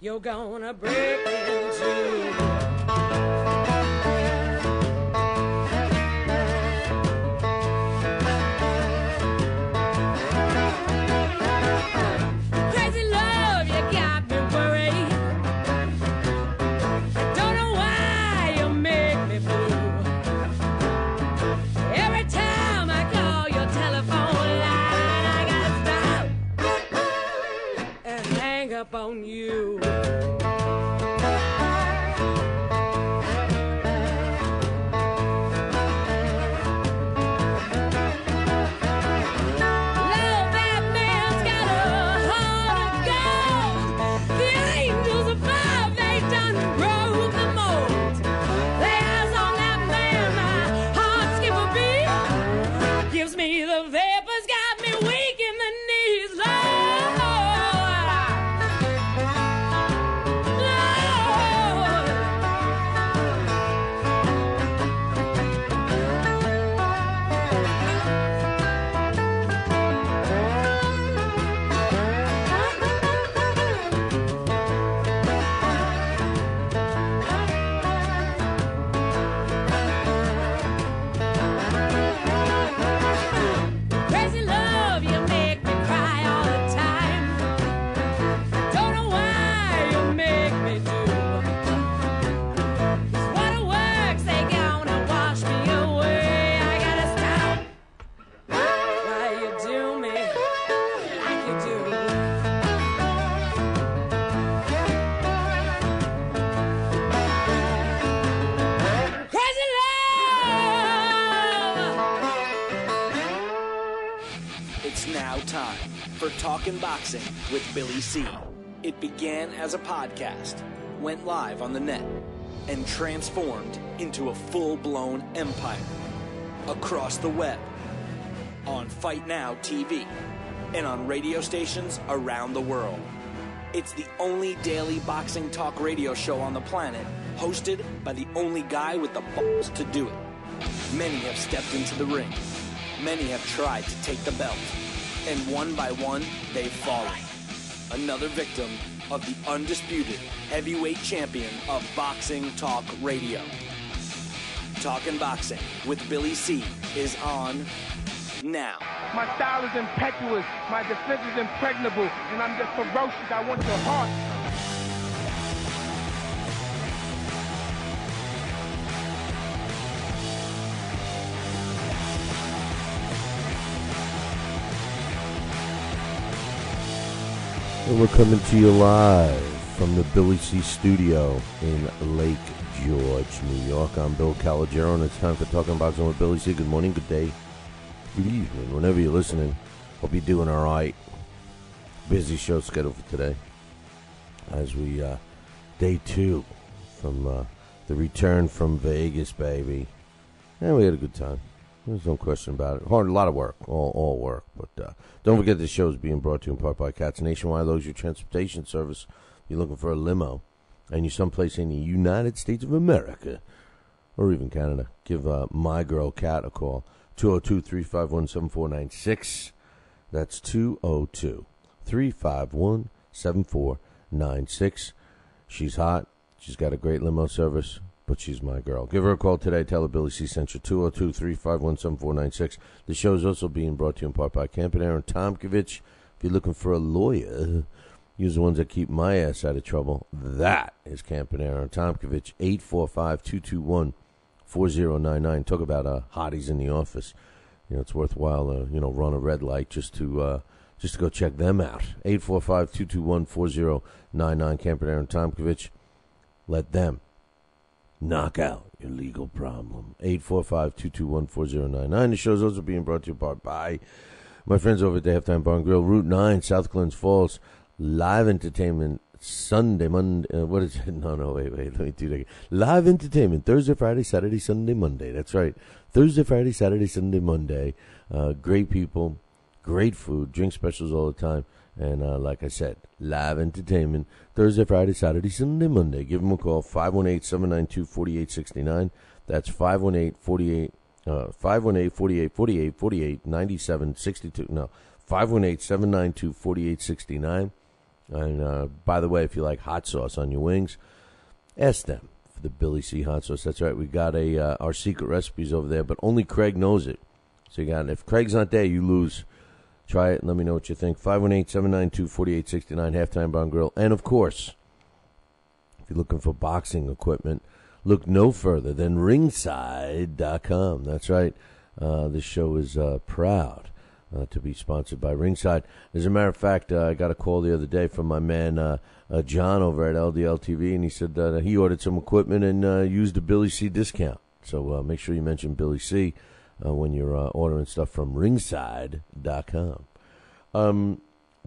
you're gonna break into. On you. Talkin' Boxing with Billy C. It began as a podcast, went live on the net, and transformed into a full-blown empire. Across the web, on Fight Now TV, and on radio stations around the world. It's the only daily boxing talk radio show on the planet, hosted by the only guy with the balls to do it. Many have stepped into the ring. Many have tried to take the belt. And one by one, they've fallen. Another victim of the undisputed heavyweight champion of boxing talk radio. Talkin' Boxing with Billy C. is on now. My style is impetuous, my defense is impregnable, and I'm just ferocious. I want your heart. And we're coming to you live from the Billy C studio in Lake George, New York. I'm Bill Calogero, and it's time for Talking Boxing with Billy C. Good morning, good day, good evening, whenever you're listening. Hope you're doing all right. Busy show scheduled for today as we, day 2 from the return from Vegas, baby. And we had a good time. There's no question about it. Hard, a lot of work, all work. But don't forget this show is being brought to you in part by Cats Nationwide Luxury Transportation Service. If you're looking for a limo and you're someplace in the United States of America or even Canada, give my girl Kat a call. 202-351-7496. That's 202-351-7496. She's hot. She's got a great limo service. But she's my girl. Give her a call today. Tell her Billy C sent you. 202-351-7496. The show is also being brought to you in part by Camp and Aaron Tomkovich. If you're looking for a lawyer, use the ones that keep my ass out of trouble. That is Camp and Aaron Tomkovich. 845-221-4099. Talk about hotties in the office. You know, it's worthwhile, run a red light just to go check them out. 845-221-4099. Camp and Aaron Tomkovich. Let them knock out your legal problem. 845-221-4099. The show's also being brought to you by my friends over at the Halftime Bar and Grill, Route 9, South Glens Falls. Live entertainment Sunday, Monday. What is it? No, wait. Let me do that again. Live entertainment Thursday, Friday, Saturday, Sunday, Monday. That's right. Thursday, Friday, Saturday, Sunday, Monday. Great people, great food, drink specials all the time. And like I said, live entertainment Thursday, Friday, Saturday, Sunday, Monday. Give them a call, 518-792-4869. That's 518-48-48, 9762. No, 518-792-4869. And by the way, if you like hot sauce on your wings, ask them for the Billy C hot sauce. That's right. We got our secret recipes over there, but only Craig knows it. So you got, if Craig's not there, you lose. Try it and let me know what you think. 518-792-4869, Halftime Bar and Grill. And of course, if you're looking for boxing equipment, look no further than ringside.com. That's right. This show is proud to be sponsored by Ringside. As a matter of fact, I got a call the other day from my man John over at LDL TV, and he said that he ordered some equipment and used a Billy C discount. So make sure you mention Billy C when you're ordering stuff from ringside.com.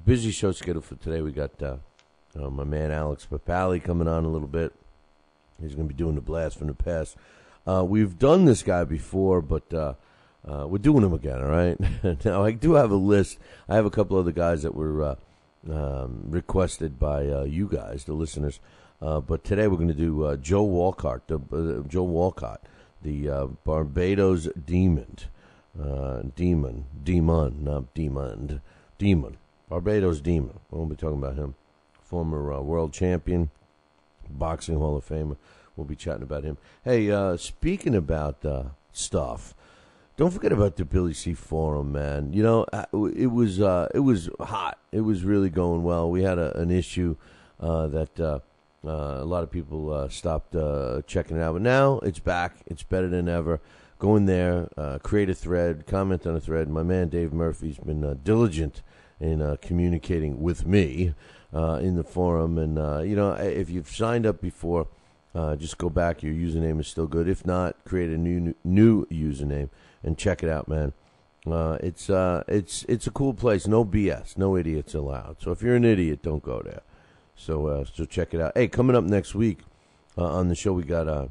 Busy show schedule for today. We got my man Alex Papali coming on a little bit. He's going to be doing the blast from the past. We've done this guy before, but we're doing him again, all right? Now, I do have a list. I have a couple other guys that were requested by you guys, the listeners. But today we're going to do Joe Walcott, the Barbados Demon. Barbados Demon. We'll be talking about him. Former world champion, boxing Hall of Famer. We'll be chatting about him. Hey, speaking about stuff, don't forget about the Billy C Forum, man. You know, it was hot. It was really going well. We had an issue that a lot of people stopped checking it out. But now it's back. It's better than ever. Go in there, create a thread, comment on a thread. My man Dave Murphy's been diligent in communicating with me in the forum. And, you know, if you've signed up before, just go back. Your username is still good. If not, create a new username and check it out, man. It's a cool place. No BS. No idiots allowed. So if you're an idiot, don't go there. So check it out. Hey, coming up next week on the show, we got a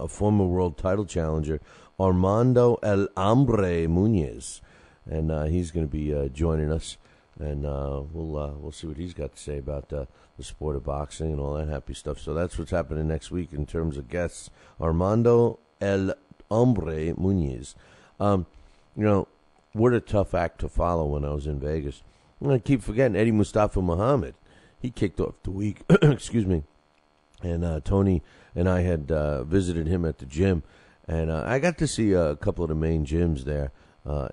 former world title challenger, Armando El Hombre Munoz, and he's going to be joining us, and we'll see what he's got to say about the sport of boxing and all that happy stuff. So that's what's happening next week in terms of guests. Armando El Hombre Munoz. You know, what a tough act to follow when I was in Vegas. I keep forgetting Eddie Mustafa Muhammad. He kicked off the week, excuse me, and Tony and I had visited him at the gym, and I got to see a couple of the main gyms there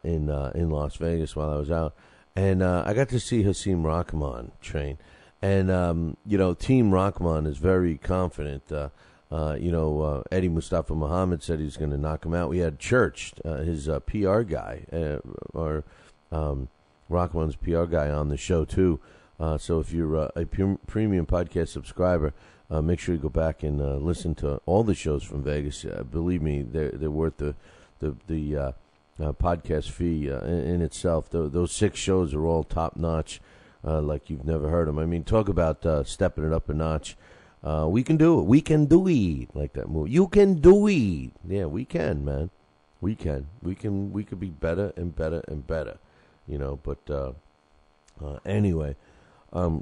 in Las Vegas while I was out, and I got to see Hasim Rahman train, and you know, Team Rahman is very confident. You know, Eddie Mustafa Muhammad said he was going to knock him out. We had Church, his PR guy, or Rahman's PR guy, on the show too. So if you're a premium podcast subscriber, make sure you go back and listen to all the shows from Vegas. Believe me, they're worth the podcast fee in itself. Those 6 shows are all top notch, like you've never heard them. I mean, talk about stepping it up a notch. We can do it. We can do it, like that movie. You can do it. Yeah, we can, man. We can. We could be better and better and better. You know, but anyway.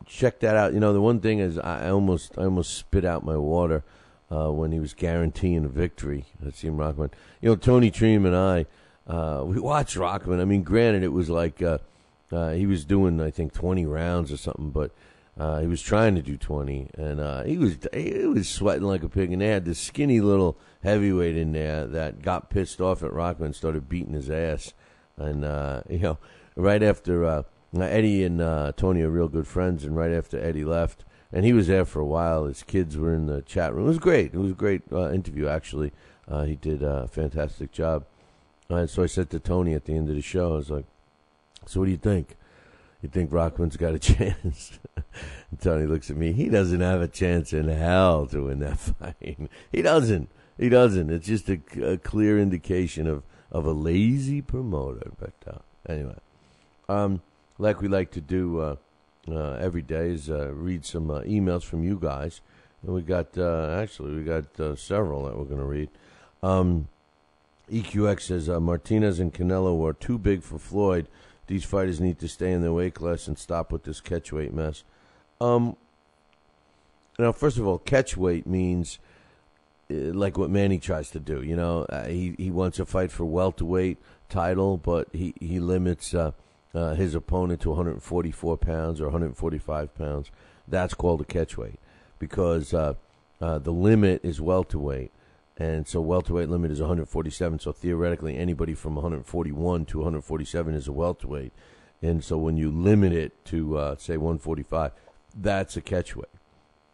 Check that out. You know, the one thing is I almost spit out my water when he was guaranteeing a victory. Hasim Rahman. You know, Tony Treem and I, we watched Rahman. I mean, granted, it was like he was doing, I think, 20 rounds or something, but he was trying to do 20, and he was sweating like a pig. And they had this skinny little heavyweight in there that got pissed off at Rahman and started beating his ass. And you know, right after. Eddie and Tony are real good friends, and right after Eddie left, and he was there for a while, his kids were in the chat room. It was great. It was a great interview, actually. He did a fantastic job. And so I said to Tony at the end of the show, I was like, so what do you think? You think Rahman's got a chance? And Tony looks at me. He doesn't have a chance in hell to win that fight. He doesn't. It's just a clear indication of a lazy promoter. But anyway. Like we like to do every day is read some emails from you guys. And we got, several that we're going to read. EQX says, Martinez and Canelo are too big for Floyd. These fighters need to stay in their weight class and stop with this catchweight mess. Now, first of all, catchweight means like what Manny tries to do. You know, he wants to fight for welterweight title, but he limits his opponent to 144 pounds or 145 pounds, that's called a catchweight because the limit is welterweight. And so welterweight limit is 147, so theoretically anybody from 141 to 147 is a welterweight. And so when you limit it to, say, 145, that's a catchweight.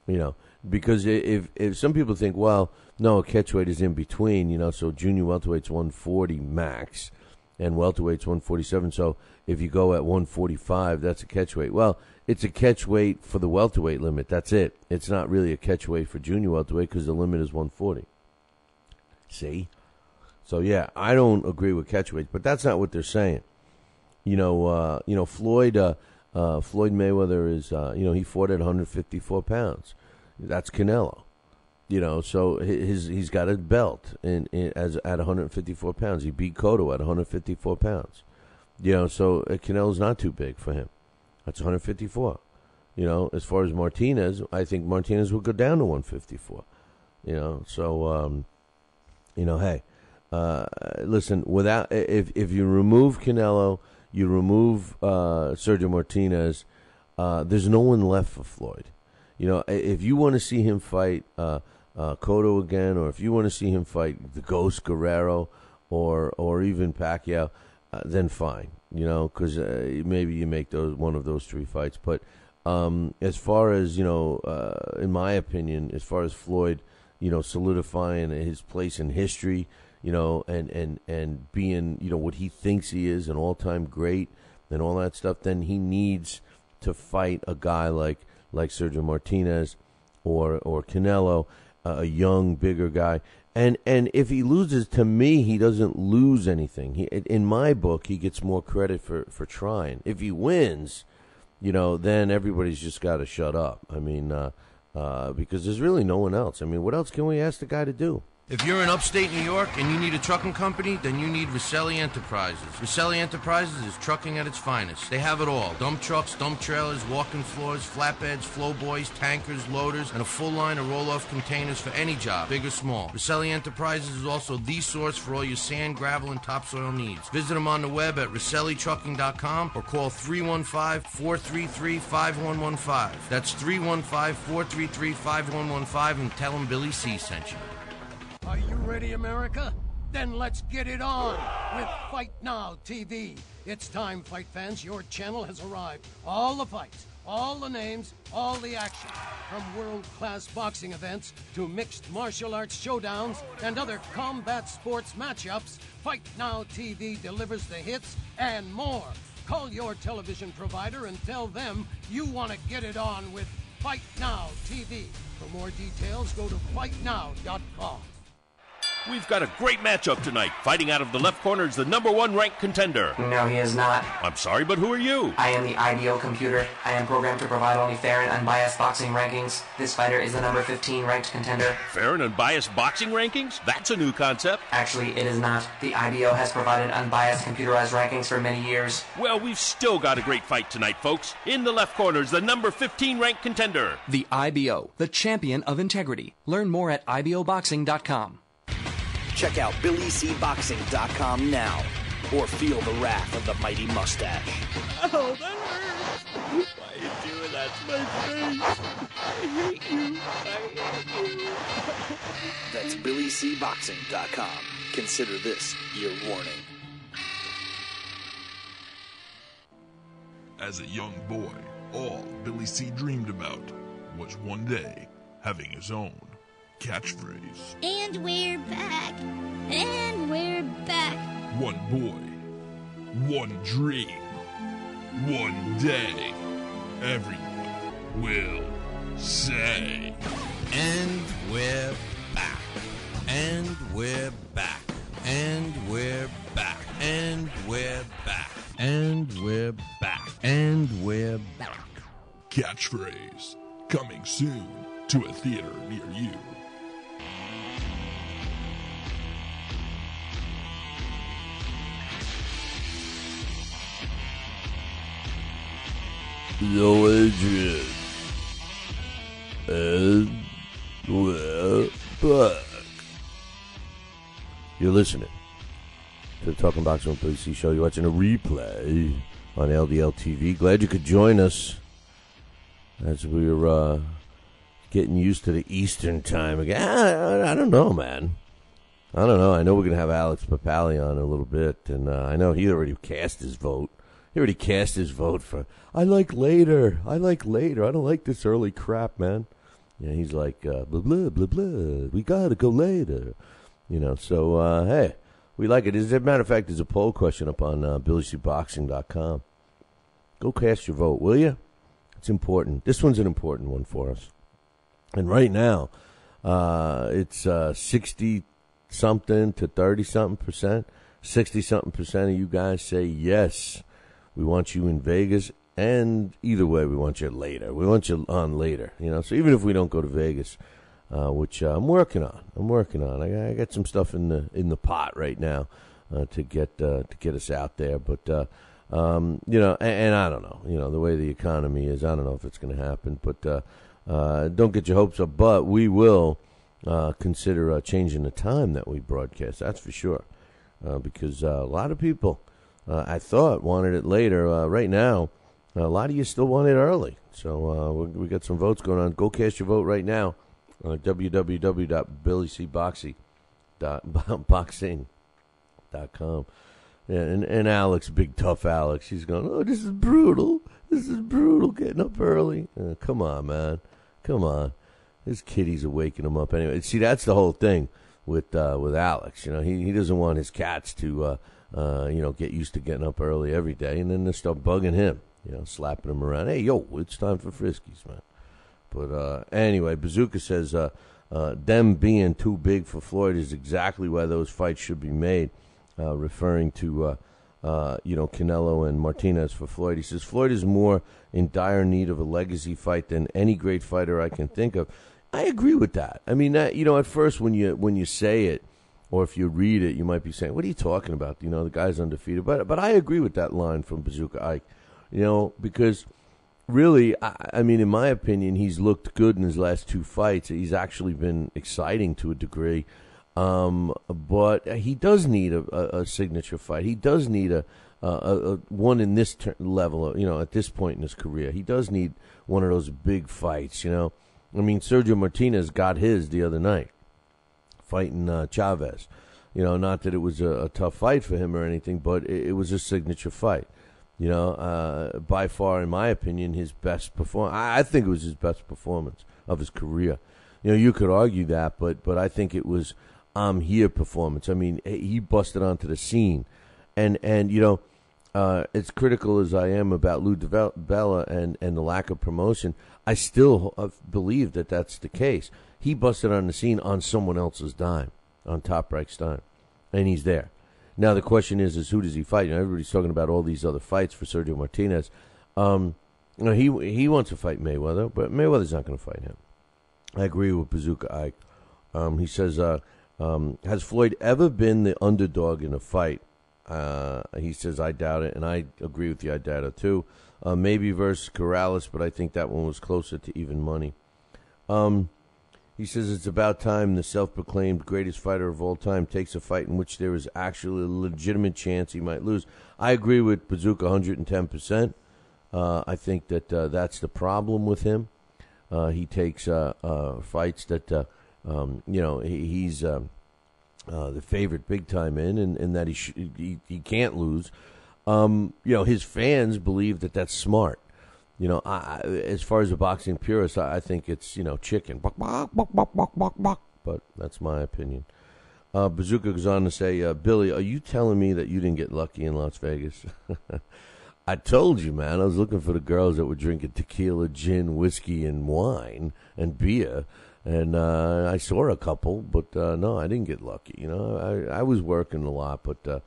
You know, because if some people think, well, no, a catchweight is in between, you know, so junior welterweight's 140 max and welterweight's 147. So if you go at 145, that's a catchweight. Well, it's a catchweight for the welterweight limit. That's it. It's not really a catchweight for junior welterweight because the limit is 140. See? So, yeah, I don't agree with catchweights, but that's not what they're saying. Floyd Mayweather is, he fought at 154 pounds. That's Canelo. So he's got a belt at 154 pounds. He beat Cotto at 154 pounds. So Canelo's not too big for him. That's 154. As far as Martinez, I think Martinez will go down to 154. Hey, listen, if you remove Canelo, you remove Sergio Martinez, there's no one left for Floyd. If you want to see him fight Cotto again, or if you want to see him fight the Ghost Guerrero or even Pacquiao, then fine. Because maybe you make one of those three fights. But as far as in my opinion, as far as Floyd, solidifying his place in history, and being, what he thinks he is, an all-time great and all that stuff, then he needs to fight a guy like Sergio Martinez or Canelo, a young, bigger guy. And if he loses, to me, he doesn't lose anything. In my book, he gets more credit for trying. If he wins, then everybody's just got to shut up. I mean, because there's really no one else. I mean, what else can we ask the guy to do? If you're in upstate New York and you need a trucking company, then you need Rosselli Enterprises. Rosselli Enterprises is trucking at its finest. They have it all. Dump trucks, dump trailers, walk-in floors, flatbeds, flowboys, tankers, loaders, and a full line of roll-off containers for any job, big or small. Rosselli Enterprises is also the source for all your sand, gravel, and topsoil needs. Visit them on the web at RosselliTrucking.com or call 315-433-5115. That's 315-433-5115 and tell them Billy C sent you. Are you ready, America? Then let's get it on with Fight Now TV. It's time, fight fans. Your channel has arrived. All the fights, all the names, all the action. From world-class boxing events to mixed martial arts showdowns and other combat sports matchups, Fight Now TV delivers the hits and more. Call your television provider and tell them you want to get it on with Fight Now TV. For more details, go to fightnow.com. We've got a great matchup tonight. Fighting out of the left corner is the #1 ranked contender. No, he is not. I'm sorry, but who are you? I am the IDO computer. I am programmed to provide only fair and unbiased boxing rankings. This fighter is the number 15 ranked contender. Fair and unbiased boxing rankings? That's a new concept. Actually, it is not. The IDO has provided unbiased computerized rankings for many years. Well, we've still got a great fight tonight, folks. In the left corner is the number 15 ranked contender. The IBO, the champion of integrity. Learn more at iboboxing.com. Check out BillyCBoxing.com now, or feel the wrath of the mighty mustache. Oh, that hurts. Why are you doing that to my face? I hate you. That's BillyCBoxing.com. Consider this your warning. As a young boy, all Billy C dreamed about was one day having his own catchphrase. And we're back. And we're back. One boy, one dream, one day, everyone will say. And we're back. And we're back. And we're back. And we're back. And we're back. And we're back. Catchphrase coming soon to a theater near you. Yo, Adrian. And we're back. You're listening to the Talking Boxing with Billy C show. You're watching a replay on LDL TV. Glad you could join us as we're getting used to the Eastern time again. I don't know, man. I don't know. I know we're going to have Alex Papali on in a little bit, and I know he already cast his vote. He already cast his vote for, I like later. I don't like this early crap, man. Yeah, he's like, blah, blah, blah, blah. We got to go later. So, hey, we like it. As a matter of fact, there's a poll question up on BillyCBoxing.com. Go cast your vote, will you? It's important. This one's an important one for us. And right now, it's 60-something to 30-something%. 60-something% of you guys say yes. We want you in Vegas, and either way, we want you later. We want you on later, So even if we don't go to Vegas, which I'm working on. I got some stuff in the pot right now to get us out there. But and I don't know. The way the economy is, I don't know if it's going to happen. But don't get your hopes up. But we will consider changing the time that we broadcast. That's for sure, because a lot of people. I thought wanted it later. Right now, a lot of you still want it early. So we got some votes going on. Go cast your vote right now on www.billycboxing.com. And Alex, big tough Alex, he's going, oh, this is brutal. Getting up early. Come on, man. Come on. His kitties are waking him up anyway. See, that's the whole thing with Alex. He doesn't want his cats to... get used to getting up early every day, and then they start bugging him, slapping him around. Hey, yo, it's time for Friskies, man. But anyway, Bazooka says them being too big for Floyd is exactly why those fights should be made, referring to, Canelo and Martinez for Floyd. He says, Floyd is more in dire need of a legacy fight than any great fighter I can think of. I agree with that. I mean, that, at first when you say it, or if you read it, you might be saying, what are you talking about? The guy's undefeated. But I agree with that line from Bazooka Ike, because really, I mean, in my opinion, he's looked good in his last two fights. He's actually been exciting to a degree. But he does need a signature fight. He does need a one in this level, at this point in his career. He does need one of those big fights, I mean, Sergio Martinez got his the other night. Fighting Chavez, not that it was a tough fight for him or anything, but it was a signature fight. By far, in my opinion, his best performance. I think it was his best performance of his career. You could argue that, but I think it was I'm here performance. I mean, he busted onto the scene, and as critical as I am about Lou DiBella and the lack of promotion, I still believe that that's the case. He busted on the scene on someone else's dime, on Top Rank's dime, and he's there. Now the question is who does he fight? Everybody's talking about all these other fights for Sergio Martinez. He wants to fight Mayweather, but Mayweather's not going to fight him. I agree with Bazooka Ike. He says, has Floyd ever been the underdog in a fight? He says, I doubt it, and I agree with you, I doubt it too. Maybe versus Corrales, but I think that one was closer to even money. He says it's about time the self-proclaimed greatest fighter of all time takes a fight in which there is actually a legitimate chance he might lose. I agree with Bazooka 110%. I think that that's the problem with him. He takes fights that, he's the favorite big time in, and that he can't lose. His fans believe that that's smart. As far as a boxing purist, I think it's, chicken. Buck, buck, buck, buck, buck, buck, buck. But that's my opinion. Bazooka goes on to say, Billy, are you telling me that you didn't get lucky in Las Vegas? I told you, man. I was looking for the girls that were drinking tequila, gin, whiskey, and wine, and beer. And I saw a couple, but no, I didn't get lucky. I was working a lot, but...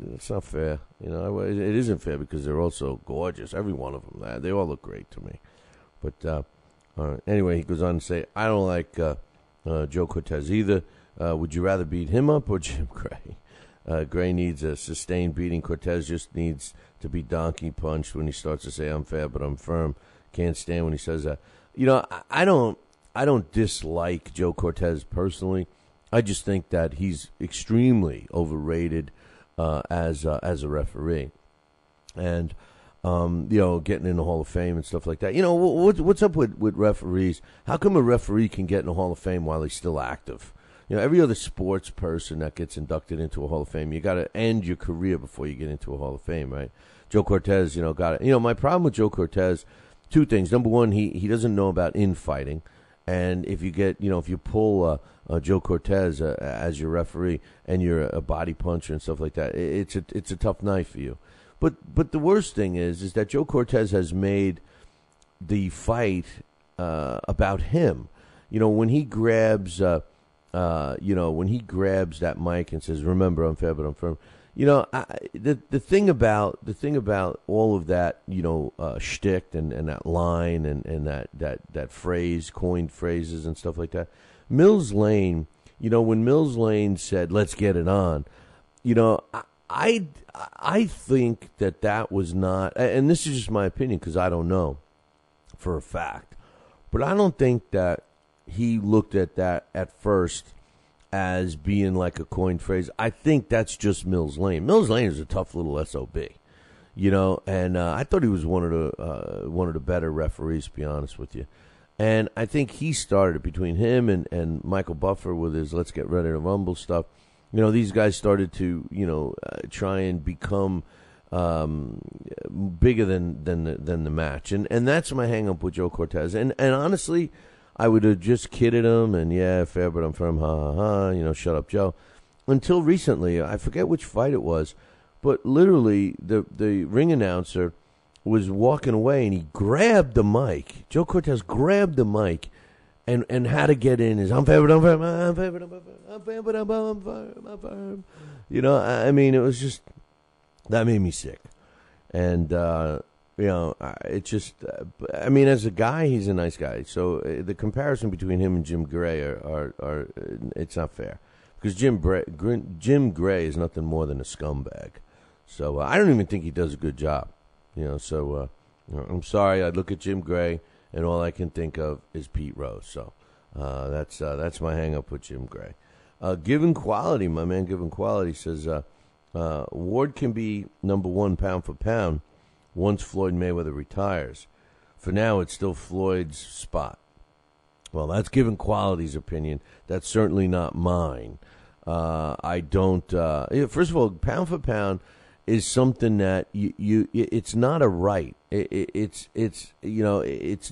it's not fair. It isn't fair because they're all so gorgeous. Every one of them, they all look great to me. But anyway, he goes on to say, I don't like Joe Cortez either. Would you rather beat him up or Jim Gray? Gray needs a sustained beating. Cortez just needs to be donkey punched when he starts to say, I'm fair, but I'm firm. Can't stand when he says that. I don't dislike Joe Cortez personally. I just think that he's extremely overrated as a referee. and getting in the Hall of Fame and stuff like that. What's up with referees? How come a referee can get in the Hall of Fame while he's still active? Every other sports person that gets inducted into a Hall of Fame, you got to end your career before you get into a Hall of Fame, right? Joe Cortez, got it. My problem with Joe Cortez, two things. Number one, he doesn't know about infighting. And if you get, if you pull Joe Cortez as your referee and you're a body puncher and stuff like that, it's a tough night for you. But the worst thing is that Joe Cortez has made the fight about him. When he grabs that mic and says, "Remember, I'm fair, but I'm firm." The thing about all of that, shtick and that line and that phrase, coined phrases and stuff like that. Mills Lane, when Mills Lane said, "Let's get it on," I think that was not, and this is just my opinion because I don't know for a fact, but I don't think that he looked at that at first as being like a coined phrase. I think that's just Mills Lane. Mills Lane is a tough little SOB, and I thought he was one of the better referees, to be honest with you. And I think he started it between him and Michael Buffer with his "Let's Get Ready to Rumble" stuff. These guys started to try and become bigger than the match, and that's my hang up with Joe Cortez. And honestly, I would have just kidded him and fair but I'm firm, ha ha ha, shut up Joe. Until recently, I forget which fight it was, but literally the ring announcer was walking away and he grabbed the mic. Joe Cortez grabbed the mic and had to get in his "I'm fair but I'm firm, I'm fair but I'm firm, I'm fair but I'm firm, I'm firm." I mean, it was just, that made me sick. And it just, I mean, as a guy, he's a nice guy. So the comparison between him and Jim Gray are it's not fair. Because Jim Gray is nothing more than a scumbag. So I don't even think he does a good job. So I'm sorry. I look at Jim Gray, and all I can think of is Pete Rose. So that's my hang-up with Jim Gray. Given Quality, my man Given Quality says, Ward can be number one pound for pound once Floyd Mayweather retires. For now, it's still Floyd's spot. Well, that's Given Quality's opinion. That's certainly not mine. I don't. First of all, pound for pound is something that you it's not a right. It's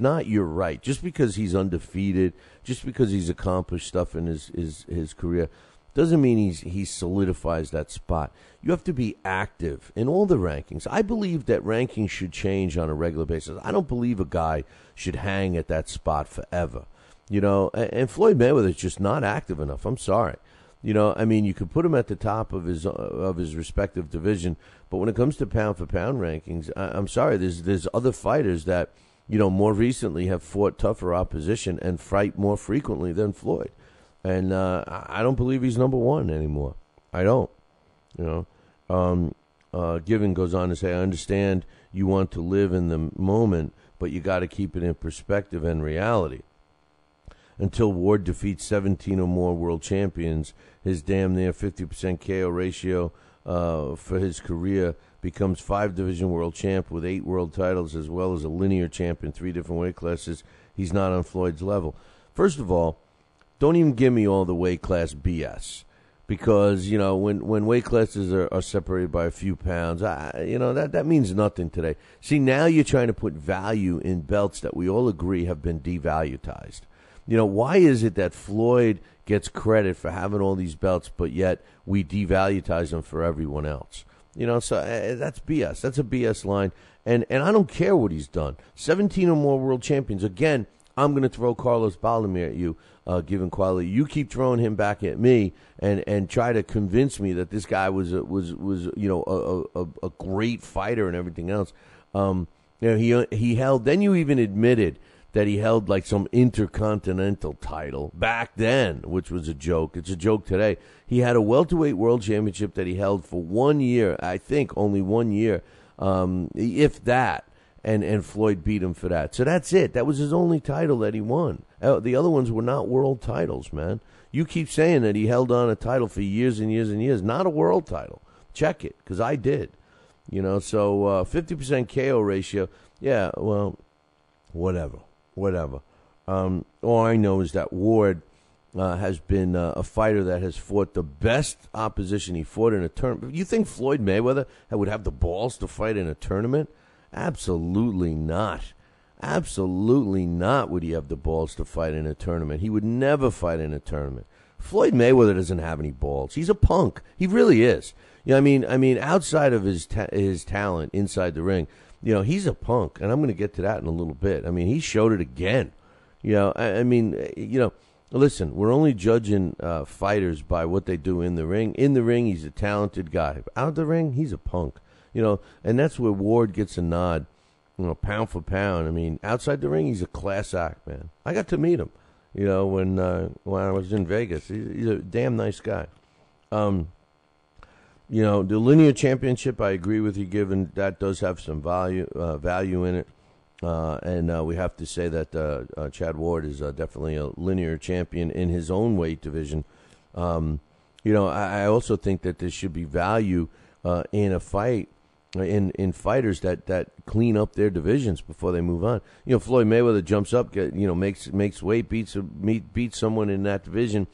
not your right. Just because he's undefeated, just because he's accomplished stuff in his career, doesn't mean he solidifies that spot. You have to be active in all the rankings. I believe that rankings should change on a regular basis. I don't believe a guy should hang at that spot forever. And Floyd Mayweather is just not active enough. I'm sorry. I mean, you could put him at the top of his respective division, but when it comes to pound for pound rankings, I'm sorry. There's other fighters that more recently have fought tougher opposition and fight more frequently than Floyd, and I don't believe he's number one anymore. I don't. Given goes on to say, I understand you want to live in the moment, but you got to keep it in perspective and reality. Until Ward defeats 17 or more world champions, his damn near 50% KO ratio for his career becomes 5-division world champ with 8 world titles, as well as a linear champ in 3 different weight classes. He's not on Floyd's level. First of all, don't even give me all the weight class BS. Because, when weight classes are separated by a few pounds, that means nothing today. See, now you're trying to put value in belts that we all agree have been devalued. Why is it that Floyd gets credit for having all these belts, but yet we devalutize them for everyone else? So that's BS. That's a BS line. And I don't care what he's done. 17 or more world champions. Again, I'm going to throw Carlos Baldomir at you, Given Quality. You keep throwing him back at me and try to convince me that this guy was a great fighter and everything else. He held. Then you even admitted that he held like some intercontinental title back then, which was a joke. It's a joke today. He had a welterweight world championship that he held for 1 year, I think only 1 year, if that, and Floyd beat him for that. So that's it. That was his only title that he won. The other ones were not world titles, man. You keep saying that he held on a title for years and years and years. Not a world title. Check it, because I did. So 50% KO ratio, yeah, well, whatever. All I know is that Ward has been a fighter that has fought the best opposition he fought in a tournament. You think Floyd Mayweather would have the balls to fight in a tournament? Absolutely not. Absolutely not would he have the balls to fight in a tournament. He would never fight in a tournament. Floyd Mayweather doesn't have any balls. He's a punk. He really is. I mean, outside of his talent inside the ring, he's a punk, and I'm going to get to that in a little bit. I mean, he showed it again. Listen, we're only judging fighters by what they do in the ring. In the ring, he's a talented guy. Out of the ring, he's a punk. And that's where Ward gets a nod, pound for pound. I mean, outside the ring, he's a class act, man. I got to meet him, when I was in Vegas. He's a damn nice guy. The linear championship, I agree with you, given that does have some value in it. And we have to say that Chad Ward is definitely a linear champion in his own weight division. I also think that there should be value in a fight, in fighters that clean up their divisions before they move on. Floyd Mayweather jumps up, makes weight, beats someone in that division.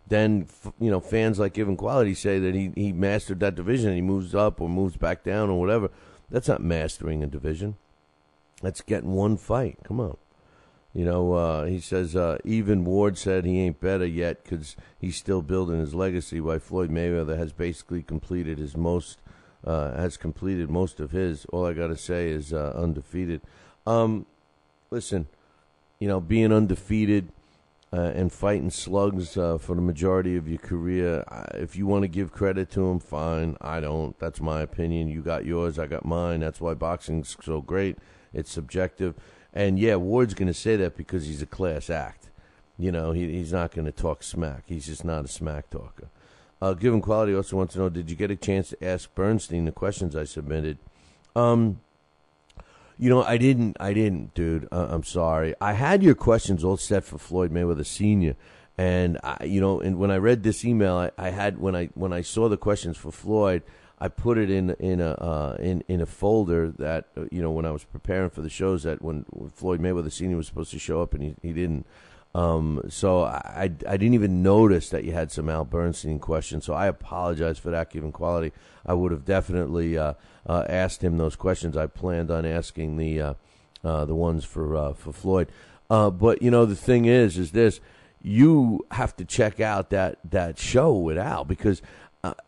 Then, fans like Given Quality say that he mastered that division and he moves up or moves back down or whatever. That's not mastering a division. That's getting one fight. Come on. He says, even Ward said he ain't better yet because he's still building his legacy, while Floyd Mayweather has basically completed most of his. All I got to say is undefeated. Listen, being undefeated and fighting slugs for the majority of your career, if you want to give credit to him, fine. I don't. That's my opinion. You got yours, I got mine. That's why boxing's so great. It's subjective. And, yeah, Ward's going to say that because he's a class act. He's not going to talk smack. He's just not a smack talker. Given Quality also wants to know, did you get a chance to ask Bernstein the questions I submitted? I didn't, dude. I'm sorry. I had your questions all set for Floyd Mayweather Sr., and and when I read this email, I had when I saw the questions for Floyd, I put it in a folder that when I was preparing for the shows, that when Floyd Mayweather Sr. was supposed to show up and he didn't. So I didn't even notice that you had some Al Bernstein questions. So I apologize for that. Given Quality, I would have definitely asked him those questions. I planned on asking the ones for Floyd. But the thing is this: you have to check out that show with Al, because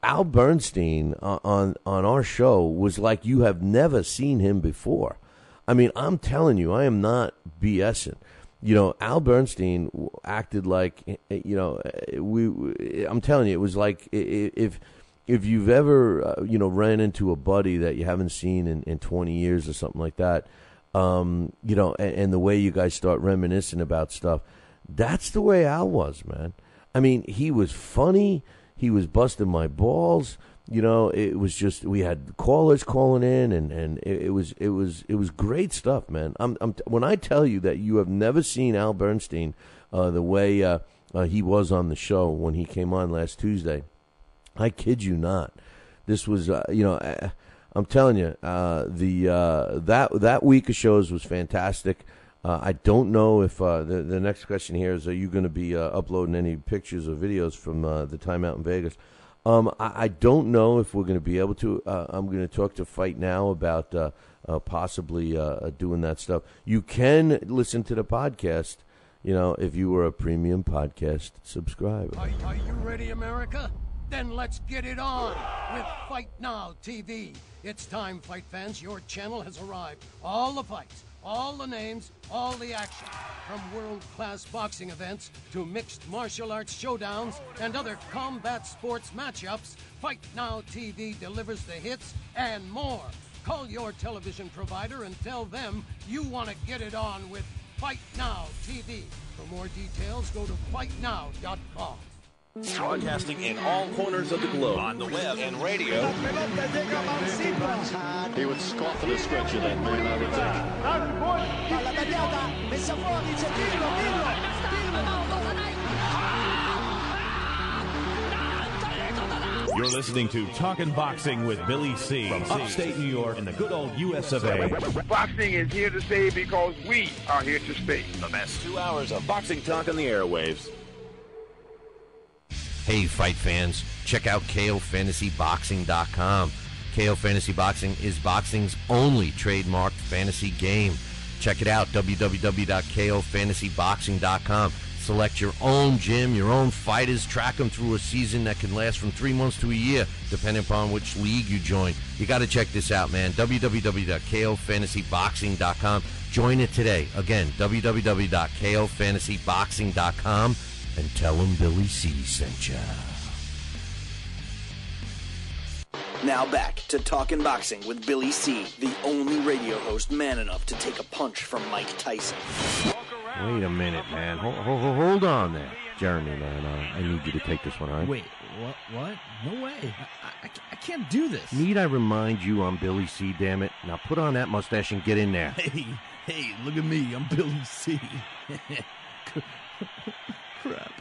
Al Bernstein on our show was like you have never seen him before. I mean, I'm telling you, I am not BSing. Al Bernstein acted like, I'm telling you, it was like if you've ever, ran into a buddy that you haven't seen in 20 years or something like that, and the way you guys start reminiscing about stuff, that's the way Al was, man. I mean, he was funny. He was busting my balls. It was just, we had callers calling in, and it was great stuff, man. When I tell you that you have never seen Al Bernstein the way he was on the show when he came on last Tuesday, I kid you not. This was, I'm telling you, that week of shows was fantastic. I don't know if the next question here is, are you going to be uploading any pictures or videos from the time out in Vegas? I don't know if we're going to be able to. I'm going to talk to Fight Now about possibly doing that stuff. You can listen to the podcast, if you were a premium podcast subscriber. Are you ready, America? Then let's get it on with Fight Now TV. It's time, fight fans. Your channel has arrived. All the fights, all the names, all the action. From world-class boxing events to mixed martial arts showdowns and other combat sports matchups, Fight Now TV delivers the hits and more. Call your television provider and tell them you want to get it on with Fight Now TV. For more details, go to fightnow.com. Broadcasting in all corners of the globe, on the web and radio. He would scoff at a stretch of that man, I would think. You're listening to Talkin' Boxing with Billy C. From upstate New York in the good old U.S. of A. Boxing is here to stay because we are here to stay. The best 2 hours of boxing talk on the airwaves. Hey, fight fans, check out KOFantasyBoxing.com. KO Fantasy Boxing is boxing's only trademarked fantasy game. Check it out, www.KOFantasyBoxing.com. Select your own gym, your own fighters, track them through a season that can last from 3 months to a year, depending upon which league you join. You got to check this out, man. www.KOFantasyBoxing.com. Join it today. Again, www.KOFantasyBoxing.com, and tell them Billy C sent ya. Now back to Talkin' Boxing with Billy C., the only radio host man enough to take a punch from Mike Tyson. Wait a minute, man. Hold on there. Jeremy, man, I need you to take this one, all right? Wait, what? No way. I can't do this. Need I remind you I'm Billy C, damn it? Now put on that mustache and get in there. Hey, look at me. I'm Billy C. Crap.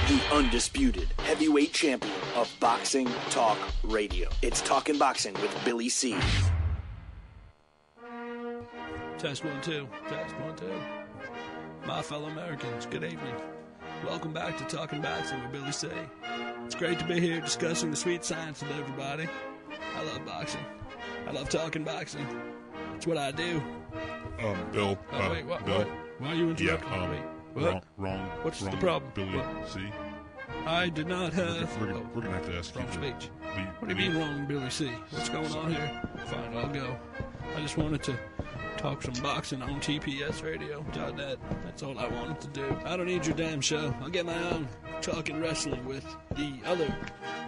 The undisputed heavyweight champion of Boxing Talk Radio. It's Talkin' Boxing with Billy C. Test 1 2. Test 1 2. My fellow Americans, good evening. Welcome back to Talkin' Boxing with Billy C. It's great to be here discussing the sweet science with everybody. I love boxing. I love talking boxing. It's what I do. Bill. Wait, what? Bill. Why are you interrupting me? Wait, what? Wrong. What's the problem? Billy C. I did not have... We're gonna have to ask you. Wrong speech. What do you mean wrong, Billy C? What's going on here? Fine, I'll go. I just wanted to talk some boxing on TPSradio.net. That's all I wanted to do. I don't need your damn show. I'll get my own talking wrestling with the other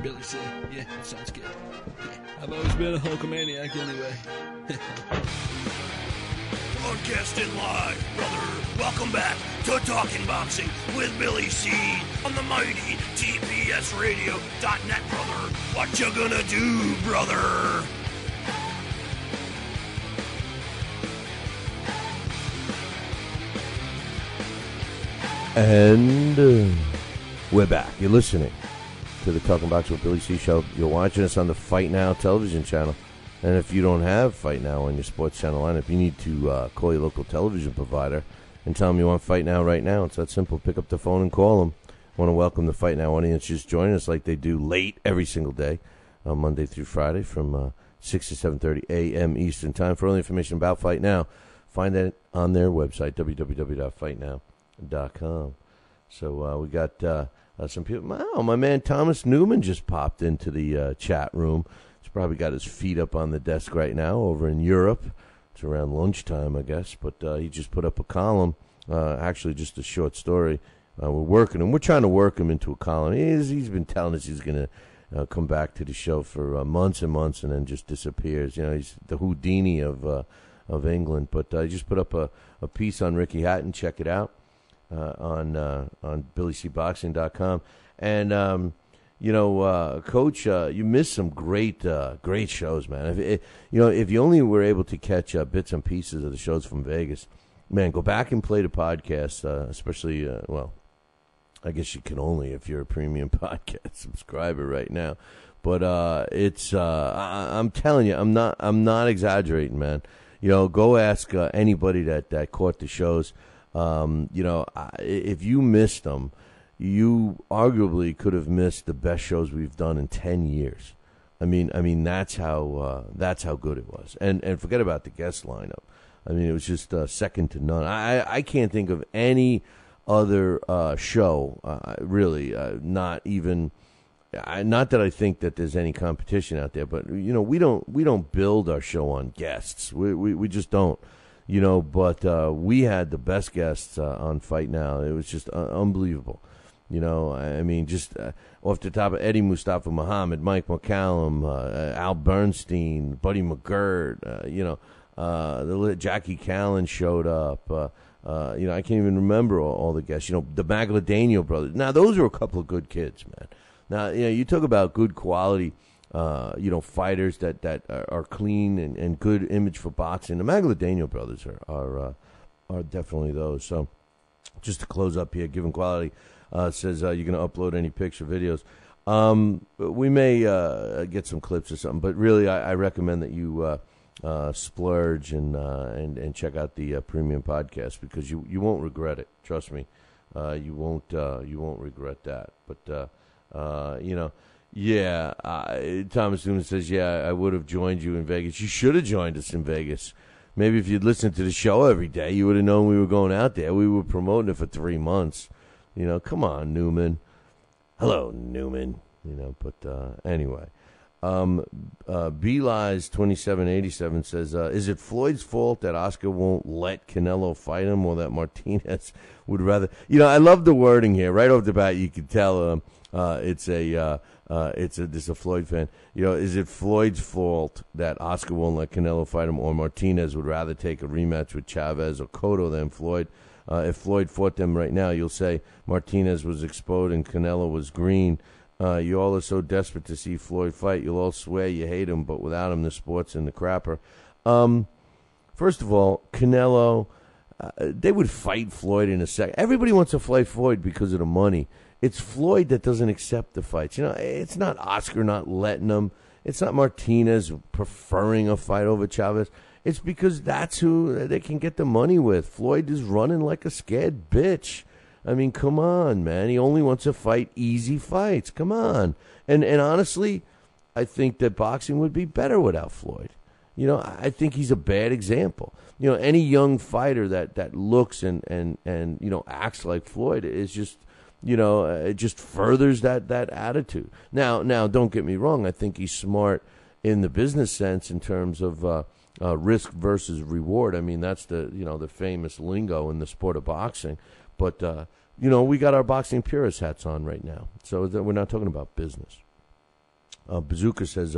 Billy C. Yeah, that sounds good. Yeah. I've always been a Hulkamaniac anyway. Broadcasting live, brother. Welcome back to Talking Boxing with Billy C. on the mighty TPSradio.net, brother. What you gonna do, brother? And we're back. You're listening to the Talking Boxing with Billy C show. You're watching us on the Fight Now television channel. And if you don't have Fight Now on your sports channel lineup, you need to call your local television provider and tell them you want Fight Now right now. It's that simple. Pick up the phone and call them. I want to welcome the Fight Now audience. Just join us like they do late every single day, Monday through Friday from 6 to 7:30 a.m. Eastern Time. For all the information about Fight Now, find that on their website, www.fightnow.com. So we got some people. Wow, my man Thomas Newman just popped into the chat room. He's probably got his feet up on the desk right now over in Europe. It's around lunchtime, I guess. But he just put up a column, actually just a short story. We're working him. We're trying to work him into a column. He's been telling us he's going to come back to the show for months and months and then just disappears. You know, he's the Houdini of England. But he just put up a piece on Ricky Hatton. Check it out on BillyCBoxing.com. And Coach, you missed some great shows, man. If you only were able to catch bits and pieces of the shows from Vegas, man, go back and play the podcast, especially, I guess you can only if you're a premium podcast subscriber right now. But I'm telling you, I'm not exaggerating, man. Go ask anybody that caught the shows. If you missed them, you arguably could have missed the best shows we've done in 10 years. I mean that's how good it was. And forget about the guest lineup. I mean, it was just second to none. I can't think of any other show, really, not even. Not that I think that there's any competition out there, but we don't build our show on guests. We just don't. But we had the best guests on Fight Now. It was just unbelievable. Just off the top of Eddie Mustafa Muhammad, Mike McCallum, Al Bernstein, Buddy McGirt, the Jackie Callan showed up. I can't even remember all the guests. The Magladano brothers. Now, those are a couple of good kids, man. Now, you talk about good quality, fighters that are clean and good image for boxing. The Magladano brothers are definitely those. So, just to close up here, Given Quality says you're going to upload any picture videos. We may get some clips or something, but really I recommend that you splurge and check out the premium podcast, because you won't regret it. Trust me, you won't regret that. But Thomas Noonan says, I would have joined you in Vegas. You should have joined us in Vegas. Maybe if you'd listened to the show every day, you would have known we were going out there. We were promoting it for 3 months. Come on, Newman. Hello, Newman. But anyway. Belies 2787 says, is it Floyd's fault that Oscar won't let Canelo fight him, or that Martinez would rather... I love the wording here. Right off the bat, you can tell this is a Floyd fan. Is it Floyd's fault that Oscar won't let Canelo fight him, or Martinez would rather take a rematch with Chavez or Cotto than Floyd? If Floyd fought them right now, you'll say Martinez was exposed and Canelo was green. You all are so desperate to see Floyd fight. You'll all swear you hate him, but without him, the sport's in the crapper. First of all, Canelo, they would fight Floyd in a second. Everybody wants to fight Floyd because of the money. It's Floyd that doesn't accept the fights. It's not Oscar not letting him. It's not Martinez preferring a fight over Chavez. It's because that's who they can get the money with. Floyd is running like a scared bitch. I mean, come on, man. He only wants to fight easy fights. Come on. And honestly, I think that boxing would be better without Floyd. I think he's a bad example. Any young fighter that looks and acts like Floyd is just, it just furthers that attitude. Now, don't get me wrong. I think he's smart in the business sense in terms of risk versus reward. I mean, that's the famous lingo in the sport of boxing. But, we got our boxing purist hats on right now, so we're not talking about business. Bazooka says,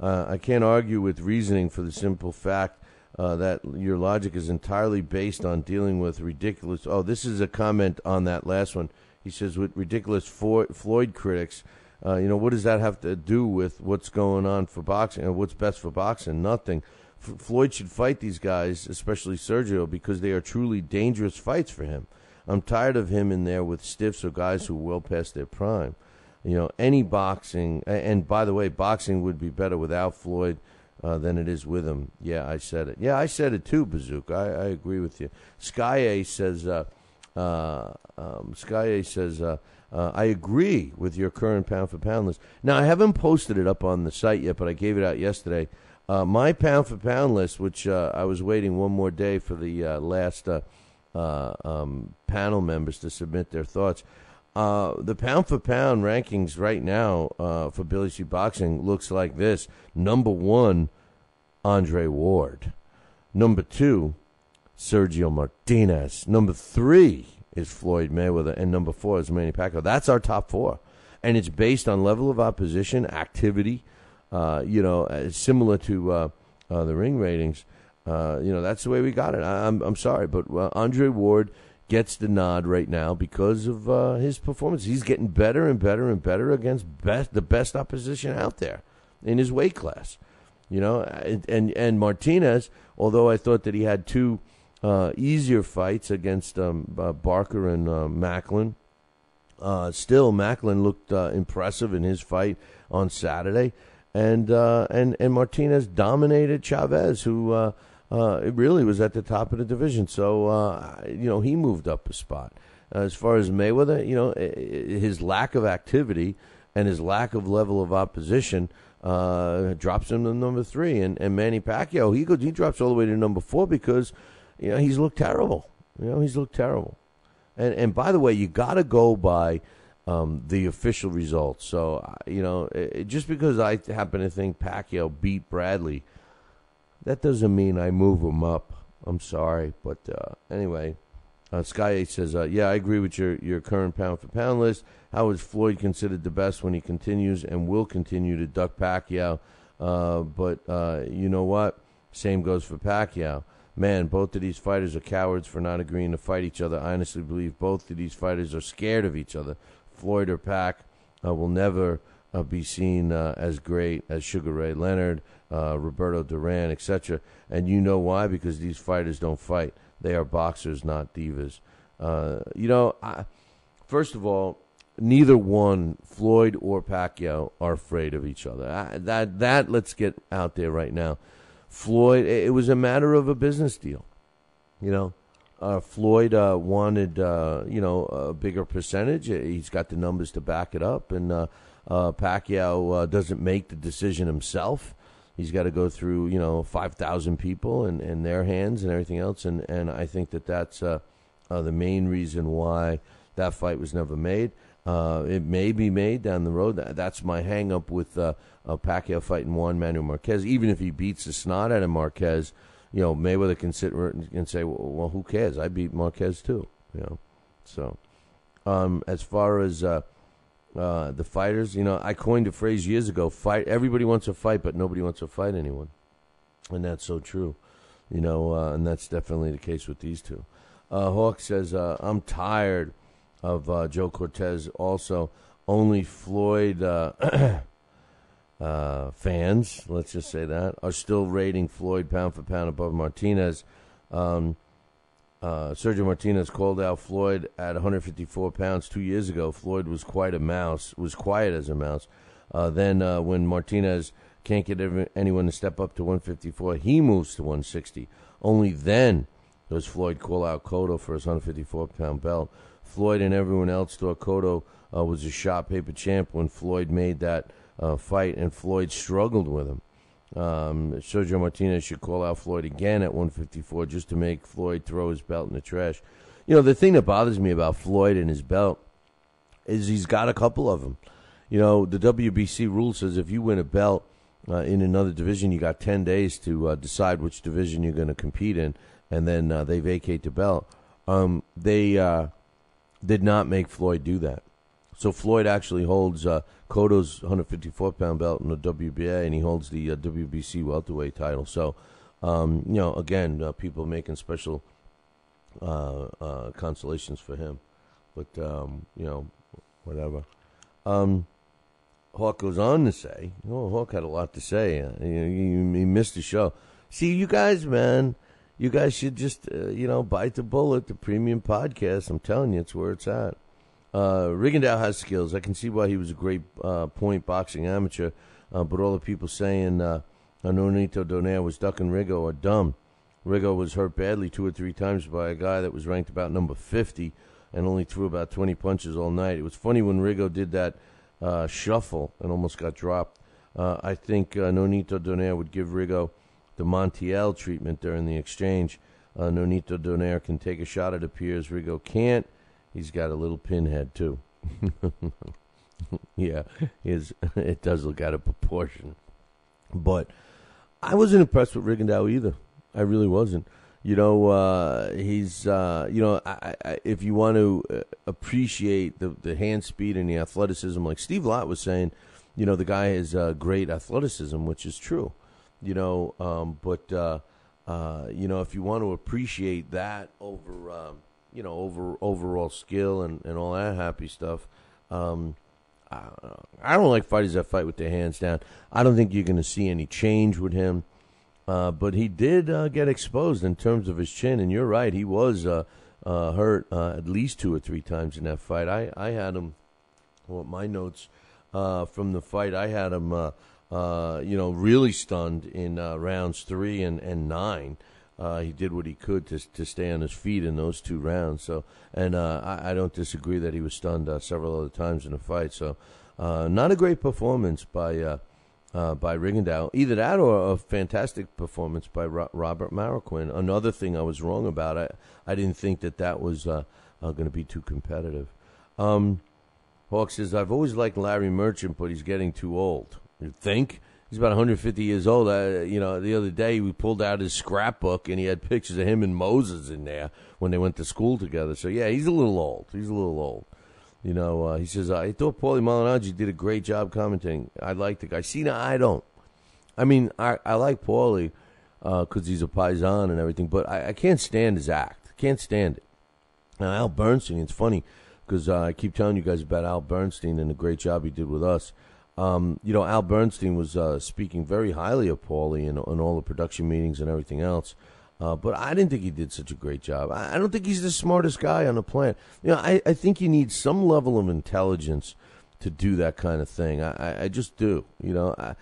I can't argue with reasoning for the simple fact that your logic is entirely based on dealing with ridiculous... Oh, this is a comment on that last one. He says, with ridiculous Floyd critics, what does that have to do with what's going on for boxing, or what's best for boxing? Nothing. Floyd should fight these guys, especially Sergio, because they are truly dangerous fights for him. I'm tired of him in there with stiffs or guys who are well past their prime. Any boxing, and by the way, boxing would be better without Floyd than it is with him. Yeah, I said it. Yeah, I said it too, Bazooka. I agree with you. Sky A says, I agree with your current pound-for-pound list. Now, I haven't posted it up on the site yet, but I gave it out yesterday. My pound-for-pound list, which I was waiting one more day for the last... panel members to submit their thoughts. The pound-for-pound rankings right now for Billy C. Boxing looks like this. Number 1, Andre Ward. Number 2, Sergio Martinez. Number 3 is Floyd Mayweather. And number 4 is Manny Pacquiao. That's our top 4. And it's based on level of opposition, activity, similar to the ring ratings. That's the way we got it. I'm sorry, but Andre Ward gets the nod right now because of his performance. He's getting better and better and better against the best opposition out there in his weight class. And Martinez, although I thought that he had 2 easier fights against Barker and Macklin, still Macklin looked impressive in his fight on Saturday, and Martinez dominated Chavez, who. It really was at the top of the division. So, he moved up a spot. As far as Mayweather, his lack of activity and his lack of level of opposition drops him to number 3. And Manny Pacquiao, he drops all the way to number 4 because, he's looked terrible. He's looked terrible. And by the way, you got to go by the official results. So, just because I happen to think Pacquiao beat Bradley, that doesn't mean I move him up. I'm sorry. But anyway, Sky 8 says, I agree with your current pound-for-pound list. How is Floyd considered the best when he continues and will continue to duck Pacquiao? But you know what? Same goes for Pacquiao. Man, both of these fighters are cowards for not agreeing to fight each other. I honestly believe both of these fighters are scared of each other. Floyd or Pac will never be seen as great as Sugar Ray Leonard, Roberto Duran, etc. And you know why? Because these fighters don't fight. They are boxers, not divas. First of all, neither one, Floyd or Pacquiao, are afraid of each other. That let's get out there right now. Floyd, it was a matter of a business deal. Floyd wanted, a bigger percentage. He's got the numbers to back it up, and Pacquiao doesn't make the decision himself. He's got to go through, 5,000 people and their hands and everything else, and I think that's the main reason why that fight was never made. It may be made down the road. That's my hang-up with Pacquiao fighting Juan Manuel Marquez. Even if he beats the snot out of Marquez, Mayweather can sit and say, well, who cares? I beat Marquez too. So as far as the fighters, I coined a phrase years ago: fight. Everybody wants to fight, but nobody wants to fight anyone, and that's so true. And that's definitely the case with these two. Hawk says, I'm tired of Joe Cortez. Also, only Floyd fans, let's just say that, are still rating Floyd pound for pound above Martinez. Sergio Martinez called out Floyd at 154 pounds 2 years ago. Floyd was quiet as a mouse. Then when Martinez can't get anyone to step up to 154, he moves to 160. Only then does Floyd call out Cotto for his 154-pound belt. Floyd and everyone else thought Cotto was a shot paper champ when Floyd made that fight, and Floyd struggled with him. Sergio Martinez should call out Floyd again at 154 just to make Floyd throw his belt in the trash. The thing that bothers me about Floyd and his belt is he's got a couple of them. The WBC rule says if you win a belt in another division, you got 10 days to decide which division you're going to compete in, and then they vacate the belt. They did not make Floyd do that. So Floyd actually holds Cotto's 154-pound belt in the WBA, and he holds the WBC welterweight title. So, again, people making special consolations for him. But, whatever. Hawk goes on to say, Hawk had a lot to say. He missed the show. See, you guys, man, you guys should just, bite the bullet, the premium podcast. I'm telling you, it's where it's at. Rigondeaux has skills. I can see why he was a great point boxing amateur, but all the people saying Nonito Donaire was ducking Rigo are dumb. Rigo was hurt badly 2 or 3 times by a guy that was ranked about number 50 and only threw about 20 punches all night. It was funny when Rigo did that shuffle and almost got dropped. I think Nonito Donaire would give Rigo the Montiel treatment during the exchange. Nonito Donaire can take a shot, it appears. Rigo can't. He's got a little pinhead, too. Yeah, it does look out of proportion. But I wasn't impressed with Rigondeaux either. I really wasn't. He's, if you want to appreciate the hand speed and the athleticism, like Steve Lott was saying, the guy has great athleticism, which is true. If you want to appreciate that over... overall skill and all that happy stuff. I don't like fighters that fight with their hands down. I don't think you're going to see any change with him. But he did get exposed in terms of his chin, and you're right. He was hurt at least 2 or 3 times in that fight. I had him, my notes from the fight, I had him, really stunned in rounds 3 and 9. He did what he could to stay on his feet in those 2 rounds. So, and I don't disagree that he was stunned several other times in the fight. So, not a great performance by Rigondeaux. Either that or a fantastic performance by Robert Marroquin. Another thing I was wrong about. I didn't think that was going to be too competitive. Hawk says, I've always liked Larry Merchant, but he's getting too old. You think? He's about 150 years old. The other day we pulled out his scrapbook and he had pictures of him and Moses in there when they went to school together. So, yeah, he's a little old. He says, I thought Paulie Malignaggi did a great job commentating. I like the guy. See, now I don't. I mean, I like Paulie because he's a paisan and everything, but I can't stand his act. Can't stand it. Now, Al Bernstein, it's funny because I keep telling you guys about Al Bernstein and the great job he did with us. Al Bernstein was speaking very highly of Paulie and all the production meetings and everything else. But I didn't think he did such a great job. I don't think he's the smartest guy on the planet. I think you need some level of intelligence to do that kind of thing. I just do. I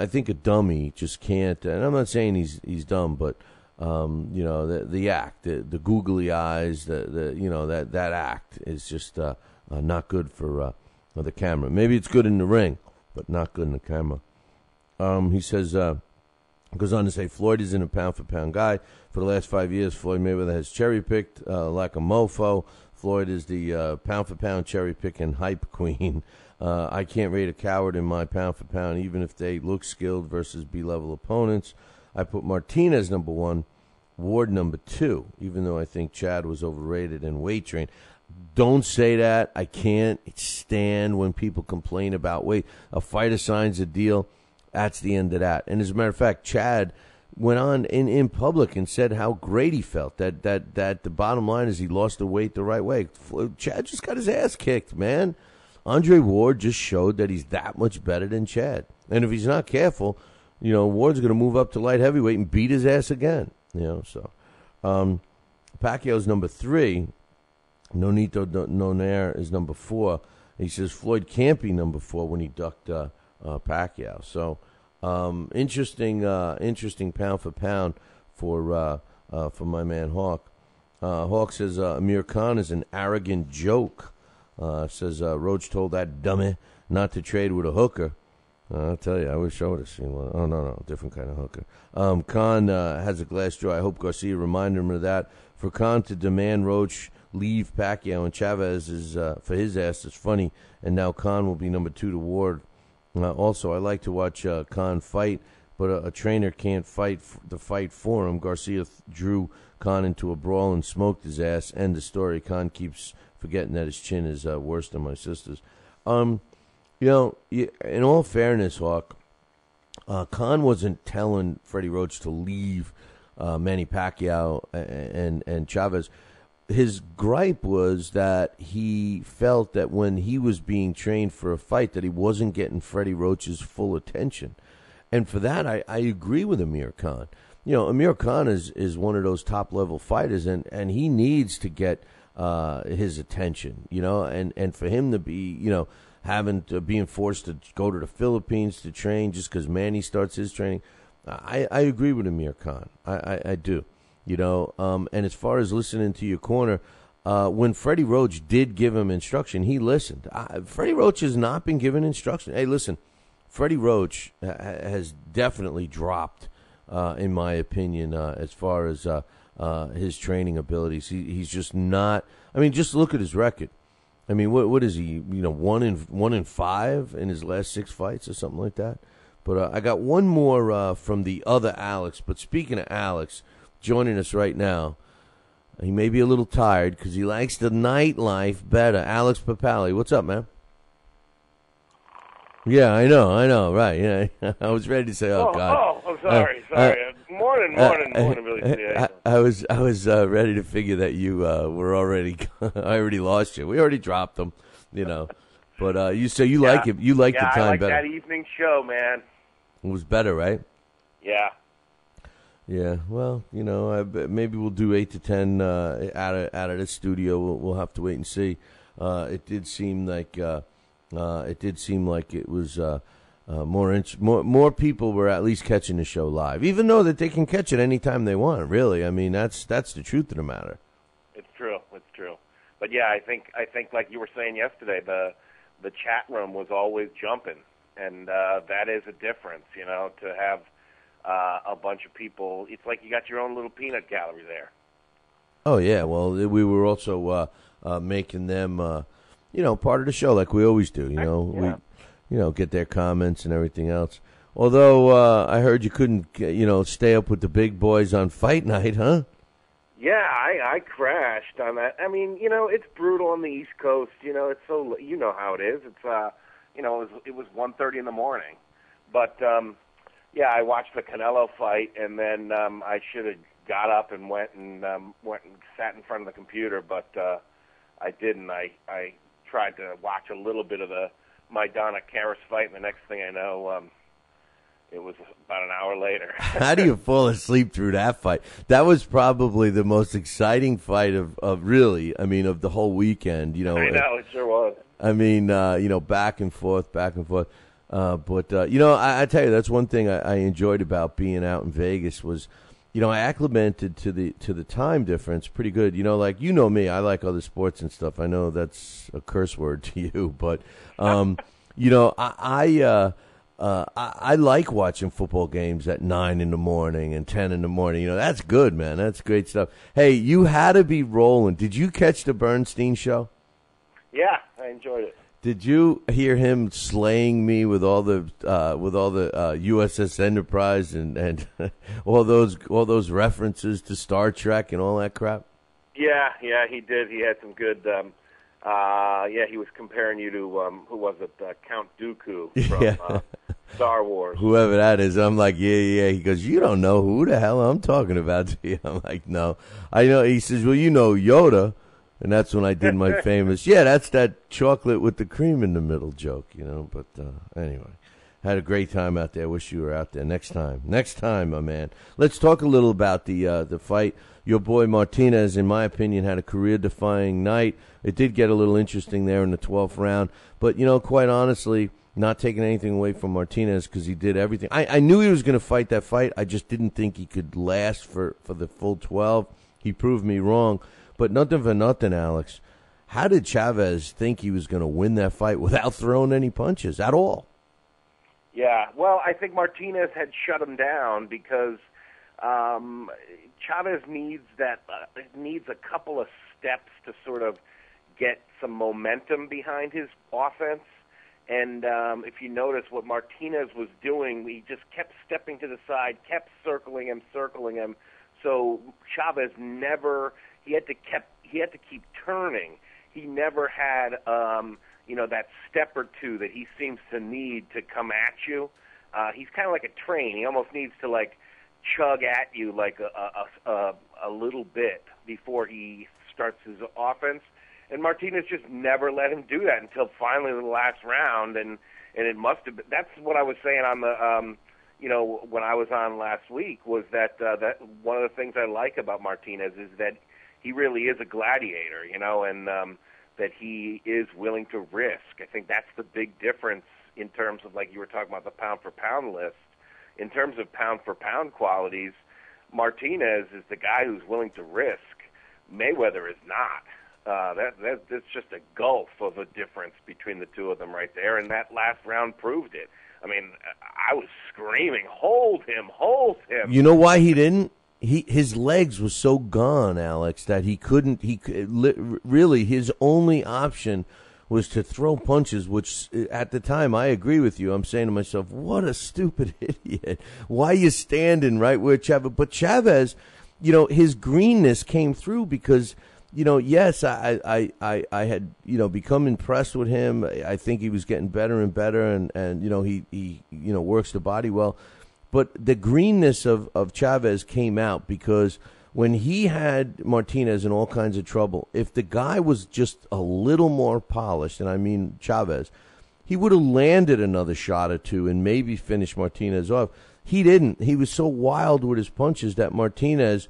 think a dummy just can't. And I'm not saying he's dumb, but the act, the googly eyes, that act is just not good for the camera. Maybe it's good in the ring, but not good in the camera. He says. Goes on to say, Floyd isn't a pound-for-pound guy. For the last 5 years, Floyd Mayweather has cherry-picked like a mofo. Floyd is the pound-for-pound cherry-picking hype queen. I can't rate a coward in my pound-for-pound, even if they look skilled versus B-level opponents. I put Martinez number 1, Ward number 2, even though I think Chad was overrated and weight trained. Don't say that. I can't stand when people complain about weight. A fighter signs a deal. That's the end of that. And as a matter of fact, Chad went on in public and said how great he felt. That the bottom line is he lost the weight the right way. Chad just got his ass kicked, man. Andre Ward just showed that he's that much better than Chad. And if he's not careful, Ward's going to move up to light heavyweight and beat his ass again. Pacquiao's number 3. Nonito Donaire is number 4. He says Floyd can't be number 4 when he ducked Pacquiao. So interesting pound for pound for my man Hawk. Hawk says Amir Khan is an arrogant joke. Says Roach told that dummy not to trade with a hooker. I'll tell you, I wish I would have seen one. Oh, no, different kind of hooker. Khan has a glass jaw. I hope Garcia reminded him of that. For Khan to demand Roach leave Pacquiao and Chavez is for his ass is funny. And now Khan will be number 2 to Ward. Also, I like to watch Khan fight, but a trainer can't fight the fight for him. Garcia drew Khan into a brawl and smoked his ass. End of story. Khan keeps forgetting that his chin is worse than my sister's. In all fairness, Hawk, Khan wasn't telling Freddie Roach to leave Manny Pacquiao and Chavez. His gripe was that he felt that when he was being trained for a fight that he wasn't getting Freddie Roach's full attention. And for that, I agree with Amir Khan. Amir Khan is one of those top-level fighters, and he needs to get his attention, and for him to be, being forced to go to the Philippines to train just because Manny starts his training. I agree with Amir Khan. I do. And as far as listening to your corner, when Freddie Roach did give him instruction, he listened. Freddie Roach has not been given instruction. Hey, listen, Freddie Roach has definitely dropped, in my opinion, as far as his training abilities. He's just not. I mean, just look at his record. I mean, what is he? 1 in 5 in his last 6 fights or something like that. But I got one more from the other Alex. But speaking of Alex, joining us right now, he may be a little tired because he likes the nightlife better. Alex Papali, what's up, man? Yeah, I know, right? Yeah, I was ready to say, "Oh God." Oh, I'm sorry. Morning, Billy C. I was ready to figure that you were already. I already lost you. We already dropped them, But you say you like it. You like the time I like better. That evening show, man. It was better, right? Yeah. Yeah. Well, maybe we'll do 8 to 10 out of this studio. We'll have to wait and see. It did seem like it was more people were at least catching the show live, even though that they can catch it anytime they want. Really, I mean that's the truth of the matter. It's true. But yeah, I think like you were saying yesterday, the chat room was always jumping, and that is a difference. To have a bunch of people, it's like you got your own little peanut gallery there. Oh yeah, well we were also making them part of the show like we always do. We get their comments and everything else. Although I heard you couldn't stay up with the big boys on fight night, huh? Yeah, I crashed on that. I mean, it's brutal on the East Coast. It's so how it is. It's it was 1:30 in the morning, but I watched the Canelo fight, and then I should have got up and went and sat in front of the computer, but I didn't. I tried to watch a little bit of the Maidana Karras fight, and the next thing I know, it was about an hour later. How do you fall asleep through that fight? That was probably the most exciting fight of the whole weekend. You know, I know, it sure was. I mean, back and forth. But I tell you, that's one thing I enjoyed about being out in Vegas was, I acclimated to the time difference pretty good. Like me, I like other sports and stuff. I know that's a curse word to you, but I like watching football games at 9 in the morning and 10 in the morning. That's good, man. That's great stuff. Hey, you had to be rolling. Did you catch the Bernstein show? Yeah, I enjoyed it. Did you hear him slaying me with all the USS Enterprise and all those references to Star Trek and all that crap? Yeah, he did. He had some good. He was comparing you to who was it? Count Dooku from Star Wars. Whoever that is, I'm like, yeah. He goes, you don't know who the hell I'm talking about, do you? I'm like, no, I know. He says, well, you know Yoda. And that's when I did my famous, that's that chocolate with the cream in the middle joke, But anyway, had a great time out there. Wish you were out there next time, my man. Let's talk a little about the fight. Your boy Martinez, in my opinion, had a career-defying night. It did get a little interesting there in the 12th round. But, quite honestly, not taking anything away from Martinez because he did everything. I knew he was going to fight that fight. I just didn't think he could last for the full 12. He proved me wrong. But nothing for nothing, Alex. How did Chavez think he was going to win that fight without throwing any punches at all? Yeah, well, I think Martinez had shut him down because Chavez needs a couple of steps to sort of get some momentum behind his offense. And if you notice what Martinez was doing, he just kept stepping to the side, kept circling him. So Chavez never. He had to keep turning. He never had that step or two that he seems to need to come at you. He's kind of like a train. He almost needs to chug at you like a little bit before he starts his offense. And Martinez just never let him do that until finally the last round. And it must have been. That's what I was saying on the. When I was on last week was that one of the things I like about Martinez is that he really is a gladiator, and that he is willing to risk. I think that's the big difference in terms of, like you were talking about, the pound-for-pound list. In terms of pound-for-pound qualities, Martinez is the guy who's willing to risk. Mayweather is not. That's just a gulf of a difference between the two of them right there, and that last round proved it. I mean, I was screaming, hold him. You know why he didn't? His legs were so gone, Alex, that he couldn't. Really, his only option was to throw punches, which at the time, I agree with you. I'm saying to myself, what a stupid idiot. Why are you standing right where Chavez? But Chavez, his greenness came through because, yes, I had, become impressed with him. I think he was getting better and better, and he works the body well. But the greenness of Chavez came out because when he had Martinez in all kinds of trouble, if the guy was just a little more polished, and I mean Chavez, he would have landed another shot or two and maybe finished Martinez off. He didn't. He was so wild with his punches that Martinez,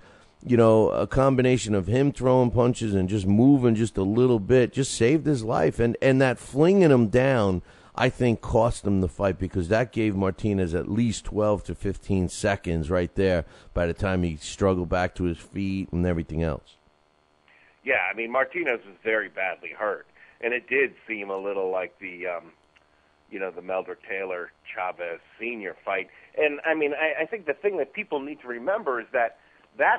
a combination of him throwing punches and just moving just a little bit, just saved his life. And that flinging him down, I think, cost him the fight because that gave Martinez at least 12 to 15 seconds right there by the time he struggled back to his feet and everything else. Yeah, I mean, Martinez was very badly hurt, and it did seem a little like the Melder Taylor Chavez Sr. fight. And, I mean, I think the thing that people need to remember is that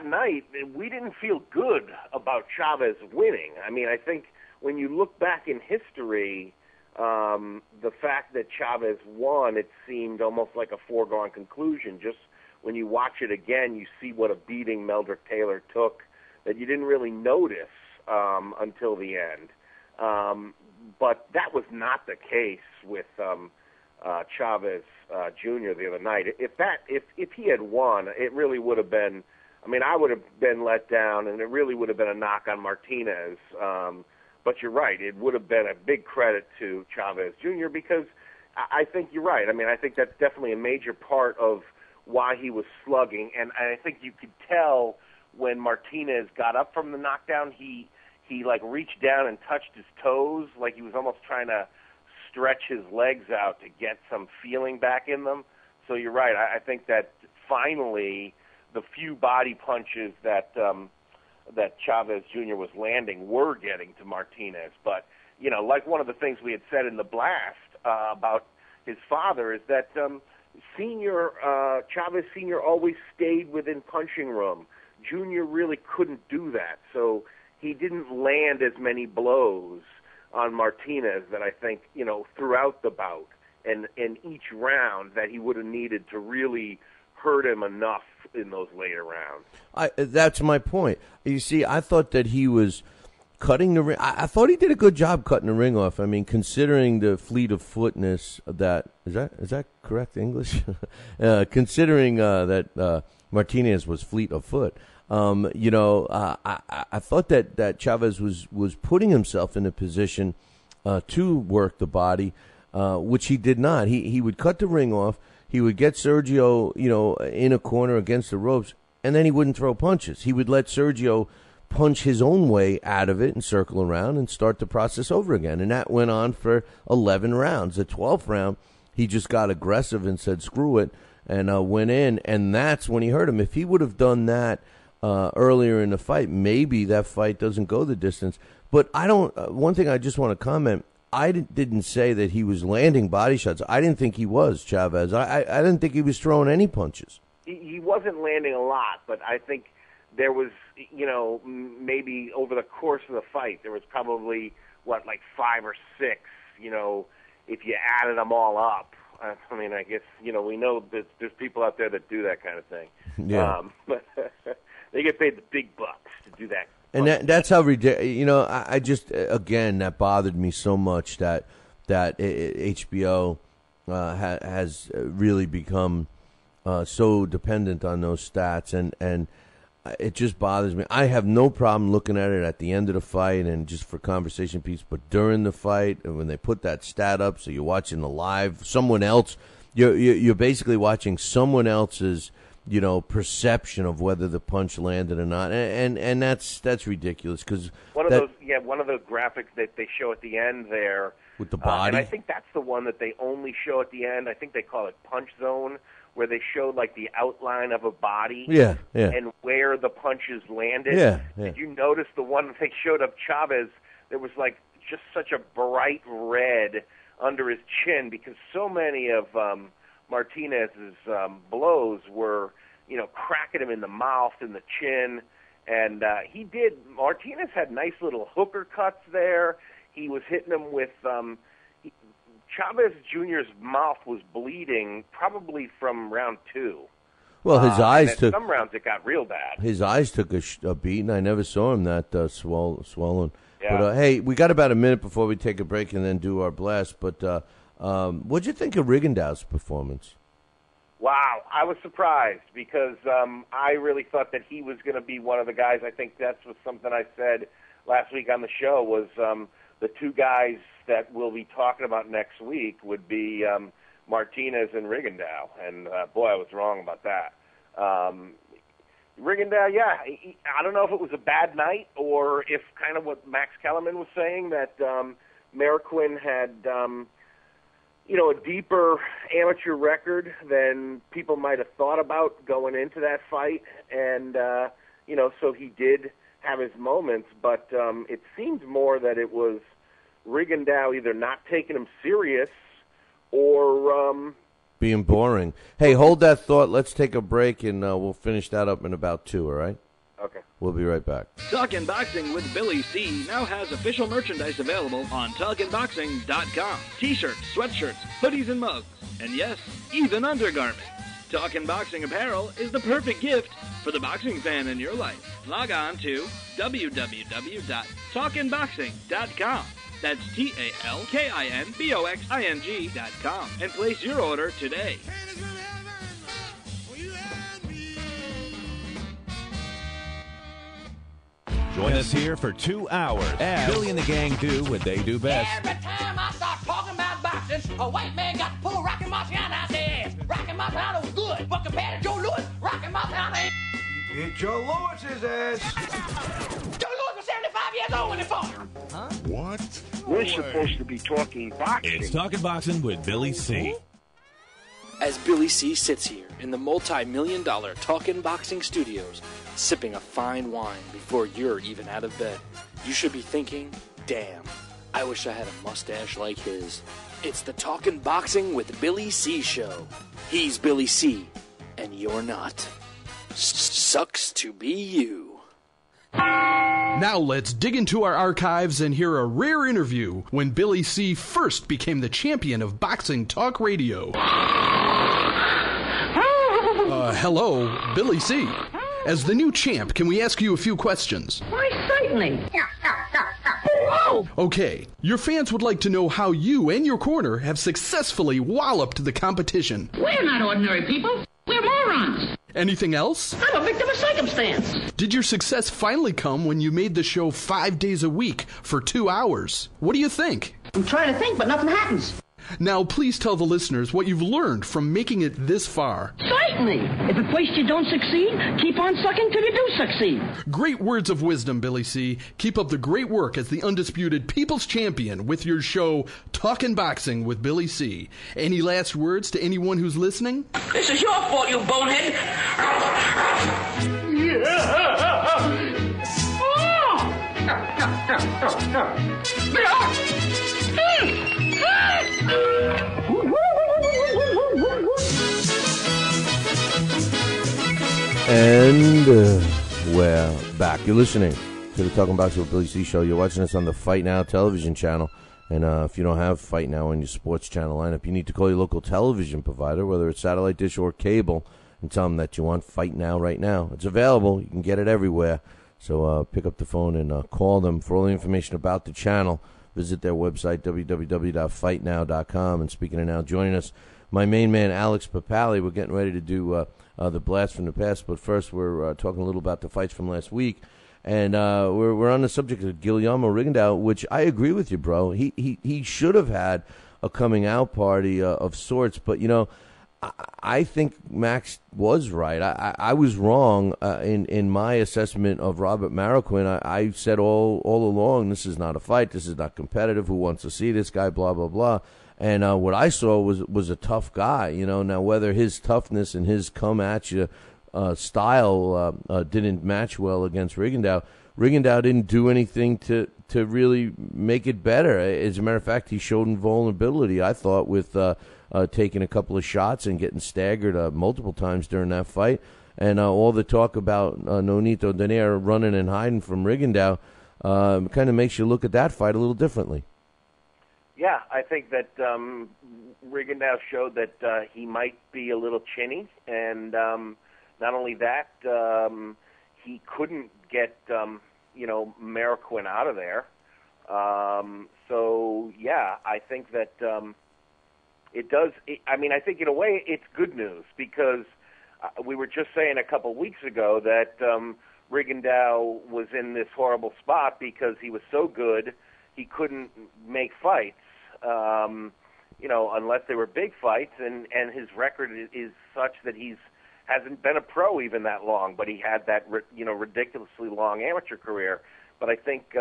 night we didn't feel good about Chavez winning. I mean, I think when you look back in history, the fact that Chavez won, it seemed almost like a foregone conclusion. Just when you watch it again, you see what a beating Melder Taylor took that you didn't really notice until the end. But that was not the case with Chavez Jr. the other night. If he had won, it really would have been. I mean, I would have been let down, and it really would have been a knock on Martinez. But you're right; it would have been a big credit to Chavez Jr. because I think you're right. I mean, I think that's definitely a major part of why he was slugging, and I think you could tell when Martinez got up from the knockdown, he like reached down and touched his toes, like he was almost trying to stretch his legs out to get some feeling back in them. So you're right. I think that finally the few body punches that Chavez Jr. was landing were getting to Martinez. But, you know, like one of the things we had said in the blast about his father is that Chavez Sr. always stayed within punching room. Jr. really couldn't do that. So he didn't land as many blows on Martinez that I think, you know, throughout the bout and in each round that he would have needed to really hurt him enough in those later rounds. That's my point. You see, I thought that he was cutting the ring. I thought he did a good job cutting the ring off. I mean, considering the fleet of footness that is that correct English? Considering that Martinez was fleet of foot. You know, I thought that Chavez was putting himself in a position to work the body, which he did not. He would cut the ring off. He would get Sergio, you know, in a corner against the ropes, and then he wouldn't throw punches. He would let Sergio punch his own way out of it and circle around and start the process over again. And that went on for 11 rounds. The 12th round, he just got aggressive and said, screw it, and went in, and that's when he hurt him. If he would have done that earlier in the fight, maybe that fight doesn't go the distance. But I don't. One thing I just want to comment. I didn't say that he was landing body shots. I didn't think he was, Chavez. I didn't think he was throwing any punches. He wasn't landing a lot, but I think there was, you know, maybe over the course of the fight, there was probably, like 5 or 6, you know, if you added them all up. I mean, I guess, you know, we know that there's people out there that do that kind of thing. Yeah. But they get paid the big bucks to do that. And that's how ridiculous. You know, I just, again, that bothered me so much that HBO has really become so dependent on those stats, and it just bothers me. I have no problem looking at it at the end of the fight and just for conversation piece, but during the fight, and when they put that stat up, so you're watching the live, someone else, you're basically watching someone else's, you know, perception of whether the punch landed or not, and that's ridiculous because one of those graphics that they show at the end there with the body, and I think that's the one that they only show at the end. I think they call it Punch Zone, where they showed like the outline of a body, and where the punches landed. Yeah. Did you notice the one that they showed of Chavez? There was like just such a bright red under his chin because so many of Martinez's blows were, you know, cracking him in the mouth and the chin, and Martinez had nice little hooker cuts there. He was hitting him with Chavez Jr.'s mouth was bleeding probably from round 2. Well, his eyes took some rounds it got real bad. His eyes took a beating. I never saw him that swollen. Yeah. But hey, we got about a minute before we take a break and then do our blast. But what'd you think of Rigondeaux's performance? Wow, I was surprised because I really thought that he was going to be one of the guys. I think that was something I said last week on the show was the two guys that we'll be talking about next week would be Martinez and Rigondeaux. And, boy, I was wrong about that. Rigondeaux, I don't know if it was a bad night or if kind of what Max Kellerman was saying, that Marroquin had a deeper amateur record than people might have thought about going into that fight. And, so he did have his moments, but it seemed more that it was Rigondeaux either not taking him serious or being boring. Hey, hold that thought. Let's take a break, and we'll finish that up in about 2, all right? Okay. We'll be right back. Talkin' Boxing with Billy C. now has official merchandise available on TalkinBoxing.com. T-shirts, sweatshirts, hoodies, and mugs. And yes, even undergarments. Talkin' Boxing apparel is the perfect gift for the boxing fan in your life. Log on to www.talkinboxing.com. That's TalkinBoxing.com and place your order today. Join us here for 2 hours as Billy and the gang do what they do best. Every time I start talking about boxing, A white man got to pull Rocky Marciano out their ass. Rocky Marciano was good, but compared to Joe Louis, Rocky Marciano ain't. Hit Joe Louis's ass. Joe Louis was 75 years old when he fought. Huh? What? We're supposed to be talking boxing. It's Talking Boxing with Billy C. As Billy C sits here in the multi-million-dollar Talkin' Boxing Studios, sipping a fine wine before you're even out of bed, you should be thinking, damn, I wish I had a mustache like his. It's the Talkin' Boxing with Billy C show. He's Billy C, and you're not. Sucks to be you. Now let's dig into our archives and hear a rare interview when Billy C first became the champion of boxing talk radio. Hello, Billy C. As the new champ, can we ask you a few questions? Why, certainly. Okay, your fans would like to know how you and your corner have successfully walloped the competition. We're not ordinary people. We're morons. Anything else? I'm a victim of circumstance. Did your success finally come when you made the show 5 days a week for 2 hours? What do you think? I'm trying to think, but nothing happens. Now, please tell the listeners what you've learned from making it this far. Certainly. If at first you don't succeed, keep on sucking till you do succeed. Great words of wisdom, Billy C. Keep up the great work as the undisputed People's Champion with your show, Talkin' Boxing with Billy C. Any last words to anyone who's listening? This is your fault, you bonehead. And we're back. You're listening to the Talking Boxing with Billy C show. You're watching us on the Fight Now television channel. And if you don't have Fight Now on your sports channel lineup, you need to call your local television provider, whether it's satellite dish or cable, and tell them that you want Fight Now right now. It's available. You can get it everywhere. So pick up the phone and call them. For all the information about the channel, visit their website, www.fightnow.com. And speaking of now, joining us, my main man, Alex Papali. We're getting ready to do the blast from the past, but first we're talking a little about the fights from last week. And we're on the subject of Guillermo Rigondeaux, which I agree with you, bro. He should have had a coming out party of sorts, but, you know, I think Max was right. I was wrong in my assessment of Robert Marroquin. I said all along, this is not a fight. This is not competitive. Who wants to see this guy? Blah, blah, blah. And what I saw was a tough guy. You know, now whether his toughness and his come-at-you style didn't match well against Rigondeaux, Rigondeaux didn't do anything to really make it better. As a matter of fact, he showed invulnerability, I thought, with taking a couple of shots and getting staggered multiple times during that fight. And all the talk about Nonito Donaire running and hiding from Rigondeaux kind of makes you look at that fight a little differently. Yeah, I think that Rigondeaux showed that he might be a little chinny, and not only that, he couldn't get Marroquin out of there. So yeah, I think that it does. I mean, I think in a way it's good news because we were just saying a couple weeks ago that Rigondeaux was in this horrible spot because he was so good he couldn't make fights. Unless they were big fights, and his record is such that hasn't been a pro even that long, but he had that ridiculously long amateur career. But I think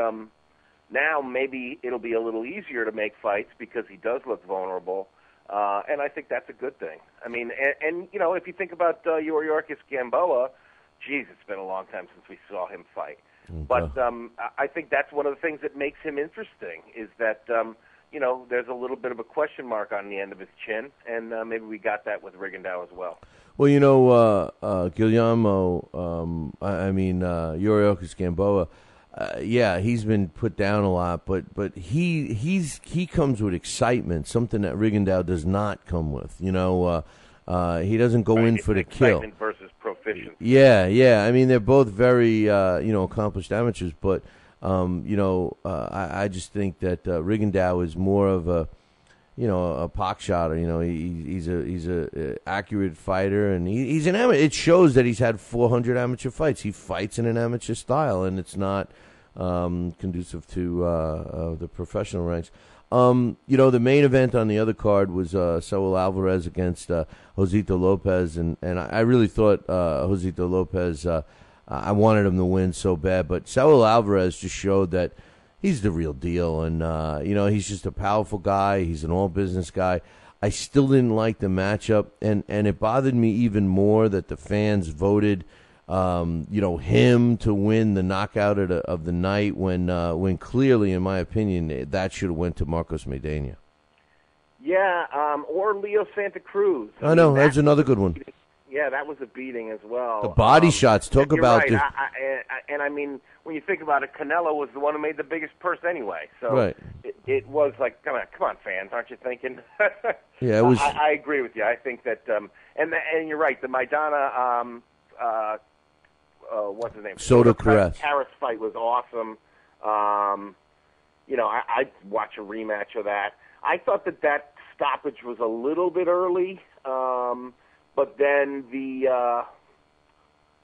now maybe it'll be a little easier to make fights because he does look vulnerable, and I think that's a good thing. I mean, and if you think about Yuriorkis Gamboa, geez, it's been a long time since we saw him fight. Okay. But I think that's one of the things that makes him interesting is that there's a little bit of a question mark on the end of his chin, and maybe we got that with Rigondeaux as well. Well, Guillermo, Yuriorkis Gamboa, he's been put down a lot, but he comes with excitement, something that Rigondeaux does not come with. He doesn't go in for the kill. Excitement versus proficiency. Yeah. I mean, they're both very accomplished amateurs, but I just think that Rigondeaux is more of a pock shotter. He's a accurate fighter, and he's an amateur. It shows that he's had 400 amateur fights. He fights in an amateur style, and it's not conducive to the professional ranks. The main event on the other card was Saul Alvarez against Josito Lopez, and I really thought Josito Lopez, I wanted him to win so bad, but Saul Alvarez just showed that he's the real deal, and he's just a powerful guy. He's an all-business guy. I still didn't like the matchup, and it bothered me even more that the fans voted him to win the knockout of the night when clearly, in my opinion, that should have went to Marcos Maidana. Yeah, or Leo Santa Cruz. I know, that's another good one. Yeah, that was a beating as well. The body shots, talk about right. And I mean, when you think about it, Canelo was the one who made the biggest purse anyway. So right. it was like, come on, fans, aren't you thinking? Yeah, it was. I agree with you. I think that, and you're right. The Maidana, what's his name? Soto Carras fight was awesome. I'd watch a rematch of that. I thought that stoppage was a little bit early. But then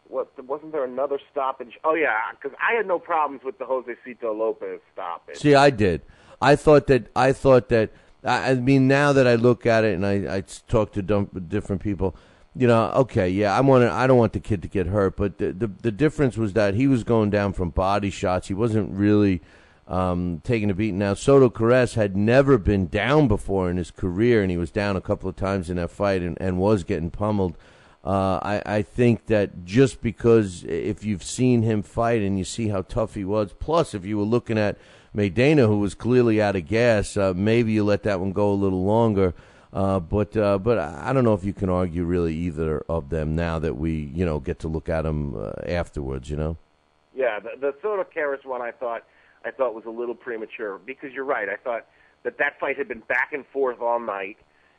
wasn't there another stoppage? Oh yeah, because I had no problems with the Josecito Lopez stoppage. See, I did. I thought that. I mean, now that I look at it and I talk to different people, okay, yeah, I don't want the kid to get hurt, but the difference was that he was going down from body shots. He wasn't really taking a beating. Now, Soto Carras had never been down before in his career, and he was down a couple of times in that fight and was getting pummeled. I think that just because if you've seen him fight and you see how tough he was, plus if you were looking at Maidana, who was clearly out of gas, maybe you let that one go a little longer. But I don't know if you can argue really either of them now that we get to look at them afterwards. Yeah, the Soto Carras one I thought was a little premature because you're right. I thought that fight had been back and forth all night,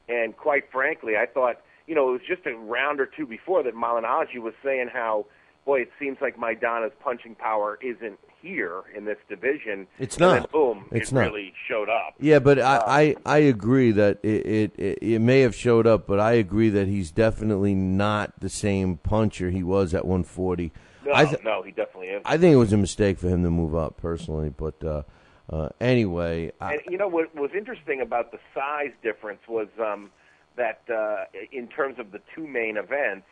and quite frankly, I thought it was just a round or two before that Malignaggi was saying how, boy, it seems like Maidana's punching power isn't here in this division. It's not. And then, boom, it's it not. really showed up. Yeah, but I agree that it may have showed up, but I agree that he's definitely not the same puncher he was at 140. No, he definitely is. I think it was a mistake for him to move up, personally. But anyway. And what was interesting about the size difference was that in terms of the two main events,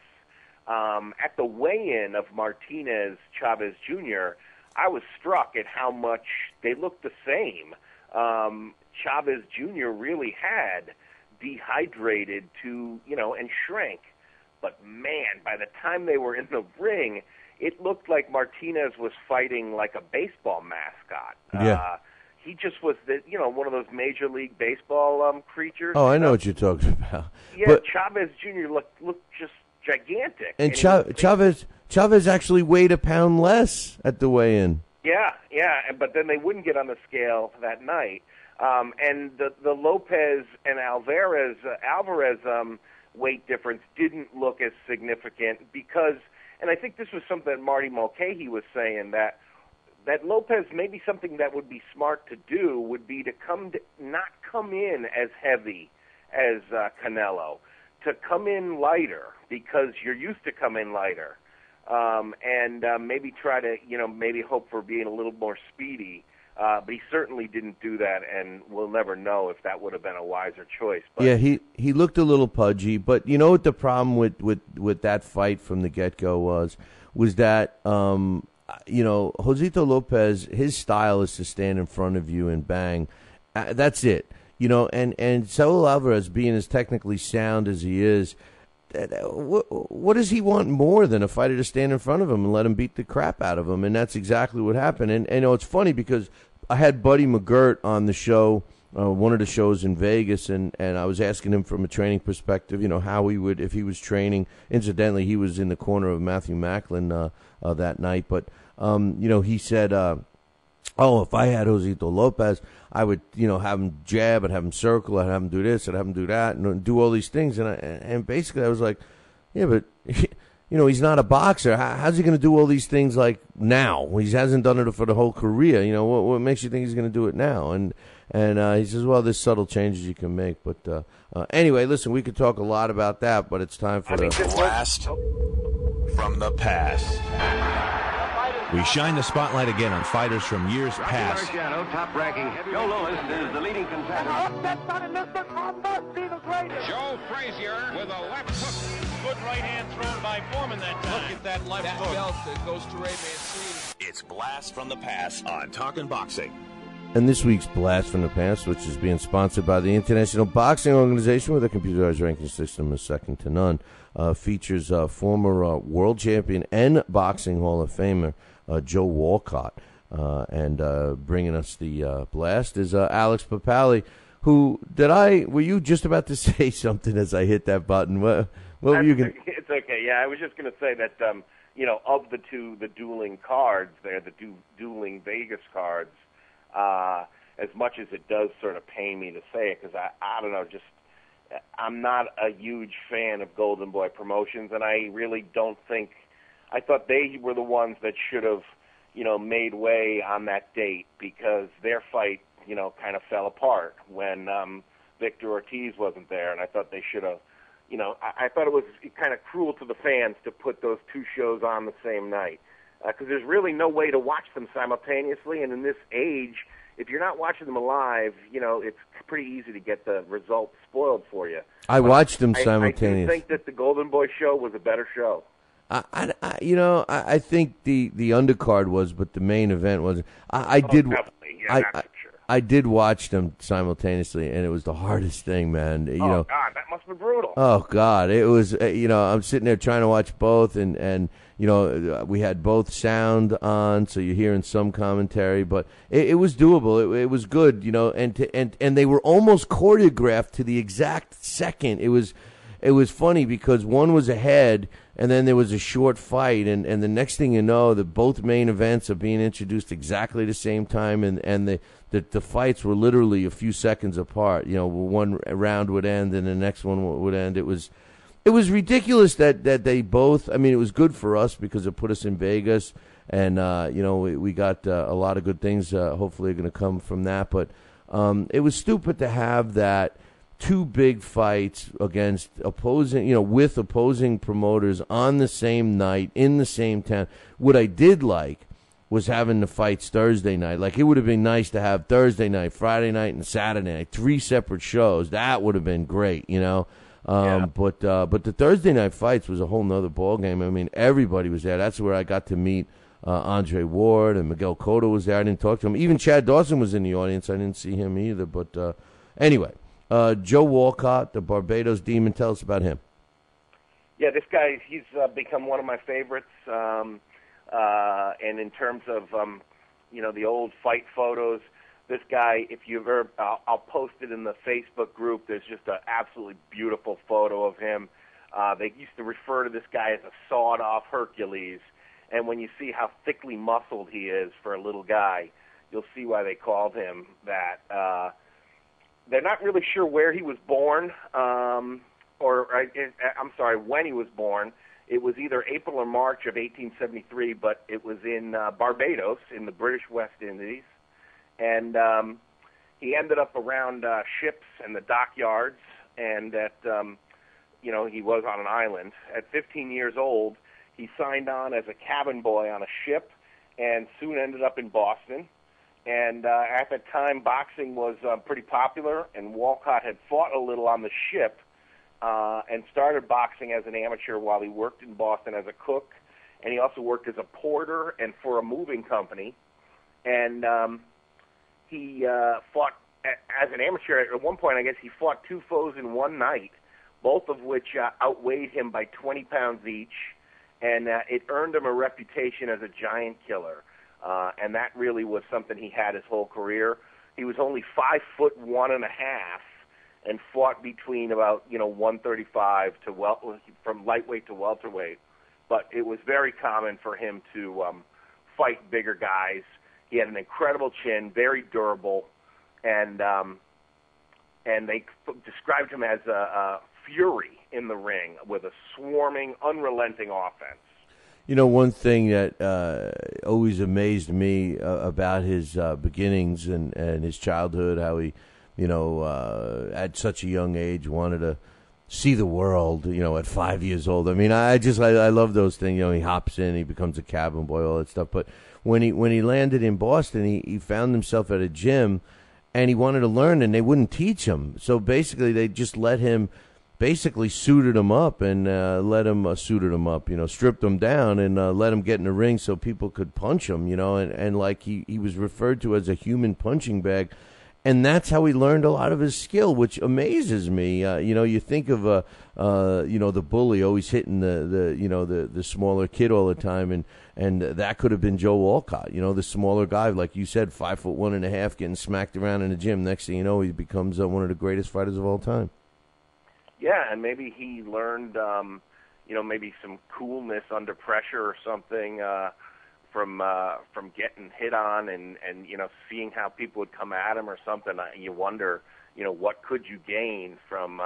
at the weigh-in of Martinez Chavez Jr., I was struck at how much they looked the same. Chavez Jr. really had dehydrated and shrank. But, man, by the time they were in the ring, it looked like Martinez was fighting like a baseball mascot. Yeah. He just was one of those Major League Baseball creatures. Oh, I know what you're talking about. Yeah, but Chavez Jr. looked just gigantic. And Chavez actually weighed a pound less at the weigh-in. Yeah, but then they wouldn't get on the scale that night. And the Lopez and Alvarez weight difference didn't look as significant because, and I think this was something that Marty Mulcahy was saying, that Lopez, maybe something that would be smart to do would be to not come in as heavy as Canelo, to come in lighter because you're used to come in lighter, and maybe try to maybe hope for being a little more speedy. But he certainly didn't do that, and we'll never know if that would have been a wiser choice. But yeah, he looked a little pudgy, but you know what the problem with that fight from the get-go was that Josito Lopez, his style is to stand in front of you and bang. That's it. And Saul Alvarez, being as technically sound as he is, what does he want more than a fighter to stand in front of him and let him beat the crap out of him? And that's exactly what happened. And it's funny because I had Buddy McGirt on the show, one of the shows in Vegas, and I was asking him from a training perspective, how he would, if he was training. Incidentally, he was in the corner of Matthew Macklin that night. But, he said, if I had Josito Lopez, I would, have him jab, I'd have him circle, I'd have him do this, I'd have him do that, and do all these things. And basically I was like, yeah, but, he's not a boxer. How's he going to do all these things like now? He hasn't done it for the whole career. What makes you think he's going to do it now? And he says, well, there's subtle changes you can make. But anyway, listen, we could talk a lot about that, but it's time for the blast from the past. We shine the spotlight again on fighters from years past. Top-ranking Joe Louis is the leading contender. Joe Frazier with a left hook. Good right hand thrown by Foreman that time. Look at that left hook. Belt that goes to Ray Mancini. It's Blast from the Past on Talkin' Boxing. And this week's Blast from the Past, which is being sponsored by the International Boxing Organization with a computerized ranking system is second to none, features former world champion and boxing Hall of Famer Joe Walcott. And bringing us the blast is Alex Papali, who, were you just about to say something as I hit that button? What were you going to... It's okay, yeah, I was just going to say that, of the dueling cards there, the dueling Vegas cards, as much as it does sort of pain me to say it, because I don't know, I'm not a huge fan of Golden Boy Promotions, and I really don't think, I thought they were the ones that should have, made way on that date, because their fight, kind of fell apart when Victor Ortiz wasn't there, and I thought they should have, I thought it was kind of cruel to the fans to put those two shows on the same night. Because there's really no way to watch them simultaneously, and in this age, if you're not watching them live, it's pretty easy to get the results spoiled for you. I watched them simultaneously. I do think that the Golden Boy show was a better show. I think the undercard was, but the main event wasn't. I did watch them simultaneously, and it was the hardest thing, man. God, that must be brutal. Oh God, it was. I'm sitting there trying to watch both, and we had both sound on, so you're hearing some commentary, but it was doable. It was good, and they were almost choreographed to the exact second. It was funny because one was ahead, and then there was a short fight, and the next thing you know, both main events are being introduced exactly the same time, and the fights were literally a few seconds apart. One round would end, and the next one would end. It was ridiculous that they both. I mean, it was good for us because it put us in Vegas, and we got a lot of good things. Hopefully, going to come from that. But it was stupid to have that two big fights against with opposing promoters on the same night in the same town. What I did like was having the fights Thursday night. Like, it would have been nice to have Thursday night, Friday night, and Saturday night, 3 separate shows. That would have been great, But the Thursday night fights was a whole nother ballgame. I mean, everybody was there. That's where I got to meet Andre Ward, and Miguel Cotto was there. I didn't talk to him. Even Chad Dawson was in the audience. I didn't see him either. But anyway, Joe Walcott, the Barbados Demon. Tell us about him. Yeah, this guy, he's become one of my favorites. And in terms of, the old fight photos, this guy, if you ever, I'll post it in the Facebook group. There's just an absolutely beautiful photo of him. They used to refer to this guy as a sawed-off Hercules. And when you see how thickly muscled he is for a little guy, you'll see why they called him that. They're not really sure where he was born, when he was born. It was either April or March of 1873, but it was in Barbados in the British West Indies. And he ended up around ships and the dockyards, and he was on an island. At 15 years old, he signed on as a cabin boy on a ship and soon ended up in Boston. And at that time, boxing was pretty popular, and Walcott had fought a little on the ship and started boxing as an amateur while he worked in Boston as a cook, and he also worked as a porter and for a moving company. And he fought as an amateur. At one point, I guess he fought 2 foes in one night, both of which outweighed him by 20 pounds each, and it earned him a reputation as a giant killer. And that really was something he had his whole career. He was only 5'1.5", and fought between about 135 from lightweight to welterweight. But it was very common for him to fight bigger guys. He had an incredible chin, very durable, and they described him as a fury in the ring with a swarming, unrelenting offense. One thing that always amazed me about his beginnings and his childhood, how he, at such a young age wanted to, see the world, at 5 years old. I mean, I love those things. He hops in, he becomes a cabin boy, all that stuff. But when he landed in Boston, he found himself at a gym, and he wanted to learn, and they wouldn't teach him. So basically, they just let him, suited him up and suited him up, stripped him down and let him get in the ring so people could punch him, and like he was referred to as a human punching bag. And that's how he learned a lot of his skill, which amazes me. You think of the bully always hitting the smaller kid all the time, and that could have been Joe Walcott. The smaller guy, like you said, 5'1.5", getting smacked around in the gym. Next thing you know, he becomes one of the greatest fighters of all time. Yeah, and maybe he learned, maybe some coolness under pressure or something. From getting hit on and seeing how people would come at him or something. You wonder, what could you gain from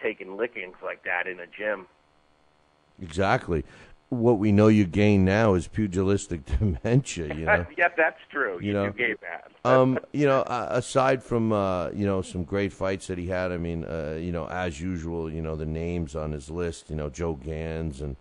taking lickings like that in a gym? Exactly. What we know you gain now is pugilistic dementia. Yeah, that's true. You gave that. Aside from some great fights that he had, I mean, as usual, the names on his list, Joe Gans and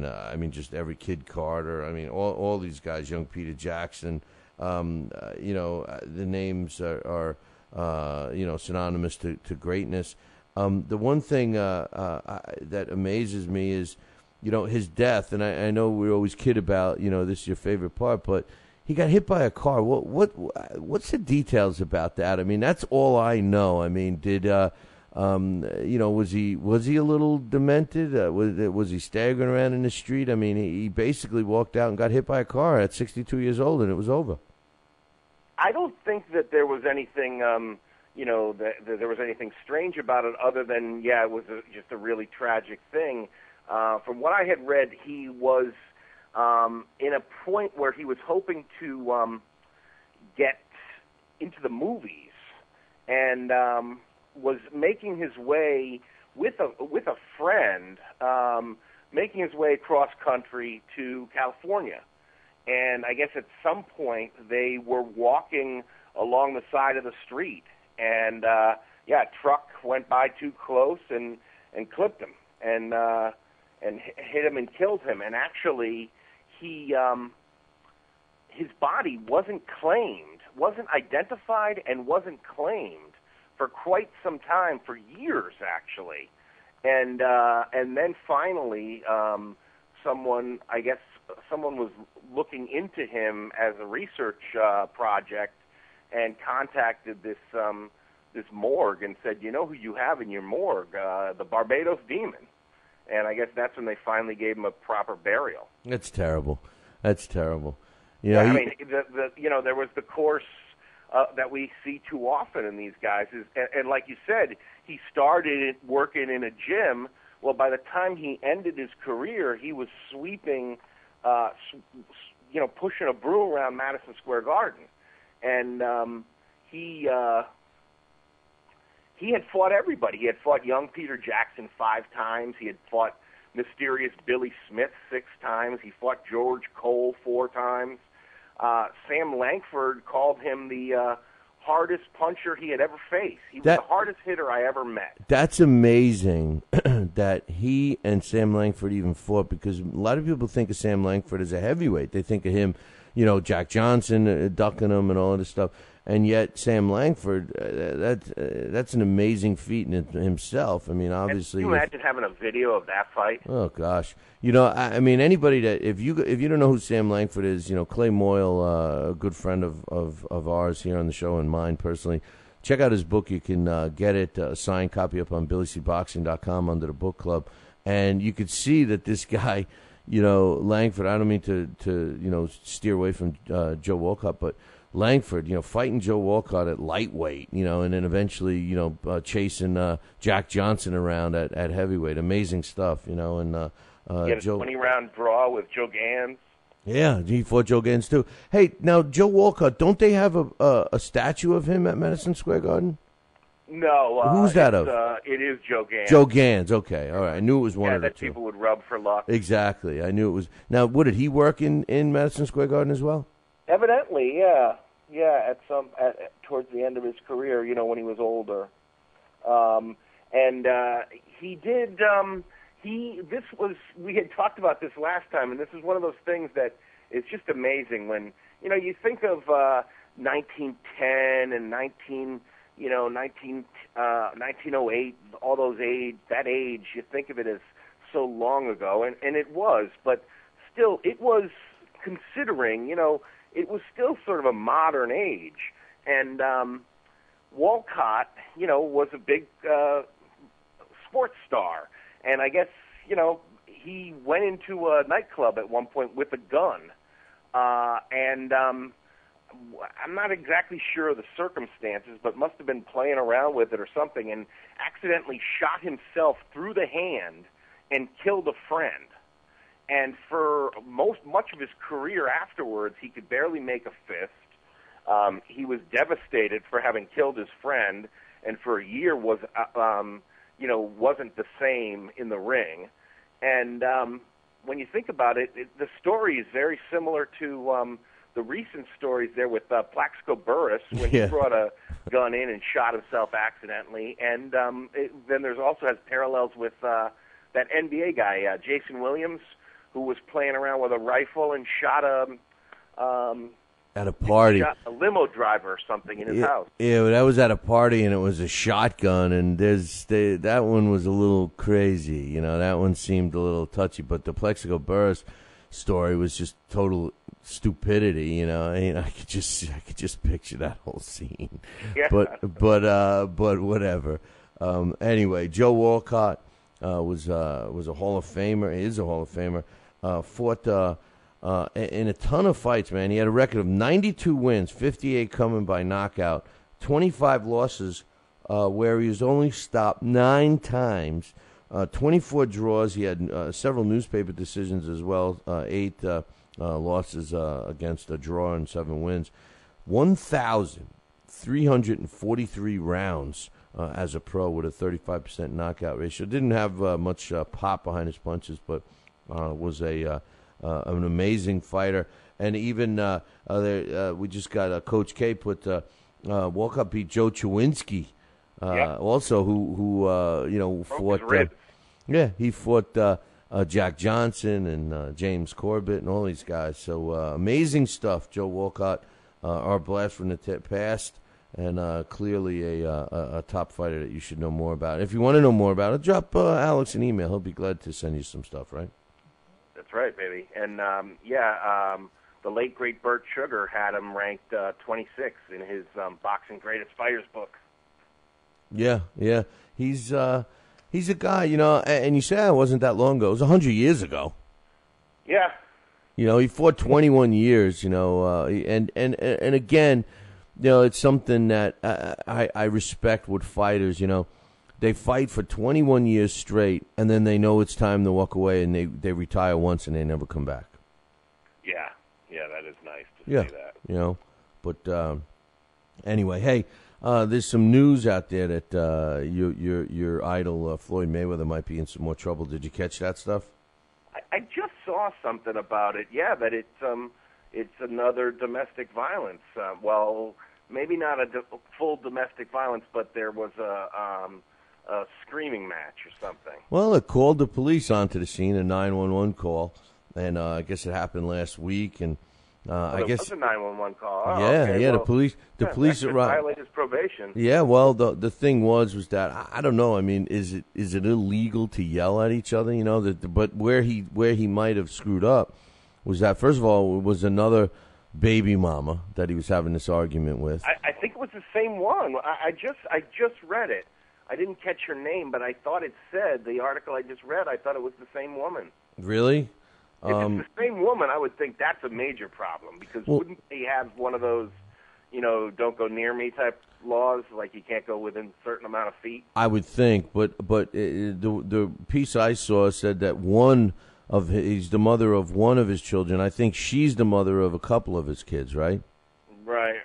I mean, just every Kid Carter. I mean, all these guys, young Peter Jackson. The names are synonymous to greatness. The one thing that amazes me is, his death. And I know we always kid about, this is your favorite part, but he got hit by a car. What's the details about that? I mean, that's all I know. I mean, did was he a little demented? Was he staggering around in the street? I mean, he basically walked out and got hit by a car at 62 years old, and it was over. I don't think that there was anything, that there was anything strange about it, other than it was just a really tragic thing. From what I had read, he was in a point where he was hoping to get into the movies, and was making his way with a friend, making his way across country to California. And I guess at some point they were walking along the side of the street, and a truck went by too close and clipped him and hit him and killed him. And actually, his body wasn't identified, and wasn't claimed for quite some time, for years actually, and then finally, someone was looking into him as a research project, and contacted this morgue and said, who you have in your morgue? The Barbados Demon. And I guess that's when they finally gave him a proper burial. That's terrible. I mean, there was the course that we see too often in these guys, and like you said, he started working in a gym. Well, by the time he ended his career, he was sweeping, pushing a broom around Madison Square Garden, and he had fought everybody. He had fought young Peter Jackson 5 times. He had fought mysterious Billy Smith 6 times. He fought George Cole 4 times. Sam Langford called him the hardest puncher he had ever faced. He was the hardest hitter I ever met. That's amazing that he and Sam Langford even fought, because a lot of people think of Sam Langford as a heavyweight. They think of him, Jack Johnson ducking him and all of this stuff. And yet Sam Langford, that's an amazing feat in himself. I mean, obviously. Can you imagine having a video of that fight? Oh gosh, I mean, anybody that if you don't know who Sam Langford is, Clay Moyle, a good friend of ours here on the show and mine personally, check out his book. You can get it, a signed copy up on BillyCBoxing.com under the book club, and you could see that this guy, Langford. I don't mean to steer away from Joe Walcott, but Langford, fighting Joe Walcott at lightweight, and then eventually, chasing Jack Johnson around at heavyweight. Amazing stuff, and he had a 20-round draw with Joe Gans. Yeah, he fought Joe Gans too. Hey, now Joe Walcott, don't they have a statue of him at Madison Square Garden? No. Who's that of? It is Joe Gans. Joe Gans, okay. All right. I knew it was one of the that two. People would rub for luck. Exactly. I knew it was. Now, what, did he work in Madison Square Garden as well? Evidently, yeah. Yeah, towards the end of his career, when he was older. And he did. We had talked about this last time, and this is one of those things that is just amazing when you think of 1910 and 1908, all those that age. You think of it as so long ago, and it was, but still, it was considering. It was still sort of a modern age, and Walcott, was a big sports star, and I guess he went into a nightclub at one point with a gun, and I'm not exactly sure of the circumstances, but must have been playing around with it or something, and accidentally shot himself through the hand and killed a friend. And for much of his career afterwards, he could barely make a fist. He was devastated for having killed his friend, and for a year wasn't the same in the ring. And when you think about it, the story is very similar to the recent stories there with Plaxico Burress when he brought a gun in and shot himself accidentally. And then there's also has parallels with that NBA guy, Jason Williams, who was playing around with a rifle and shot at a party. Shot a limo driver or something in his house. Yeah, that was at a party, and it was a shotgun, and that one was a little crazy. That one seemed a little touchy, but the Plaxico Burress story was just total stupidity. I could just picture that whole scene. Yeah. But whatever. Anyway, Joe Walcott was a Hall of Famer. He is a Hall of Famer. Fought in a ton of fights, man. He had a record of 92 wins, 58 coming by knockout, 25 losses where he was only stopped 9 times, 24 draws. He had several newspaper decisions as well, 8 losses against a draw and 7 wins, 1,343 rounds as a pro with a 35% knockout ratio. Didn't have much pop behind his punches, but was an amazing fighter. And even we just got Coach K put Walcott beat Joe Chawinski, also who fought. He fought Jack Johnson and James Corbett and all these guys. So amazing stuff. Joe Walcott, our blast from the past, and clearly a top fighter that you should know more about. If you want to know more about it, drop Alex an email. He'll be glad to send you some stuff, right? That's right, baby. And, the late, great Burt Sugar had him ranked 26 in his Boxing Greatest Fighters book. Yeah. He's a guy, and you say it wasn't that long ago. It was 100 years ago. Yeah. He fought 21 years, and again, it's something that I respect with fighters, They fight for 21 years straight, and then they know it's time to walk away, and they retire once, and they never come back. Yeah, that is nice to see that. But anyway, hey, there's some news out there that your idol Floyd Mayweather might be in some more trouble. Did you catch that stuff? I just saw something about it. Yeah, that it's another domestic violence. Well, maybe not a full domestic violence, but there was a screaming match or something. Well, it called the police onto the scene, a 911 call, and I guess it happened last week. And I guess it was a 911 call. Oh, yeah, okay. yeah. Well, The police violated his probation. Yeah, well, the thing was that I don't know. I mean, is it illegal to yell at each other? But where he might have screwed up was that, first of all, it was another baby mama that he was having this argument with. I think it was the same one. I just read it. I didn't catch her name, but I thought it said, the article I just read, I thought it was the same woman. Really? If it's the same woman, I would think that's a major problem, because wouldn't they have one of those, don't go near me type laws, like you can't go within a certain amount of feet? I would think, but the piece I saw said that he's the mother of one of his children. I think she's the mother of a couple of his kids, right? Right.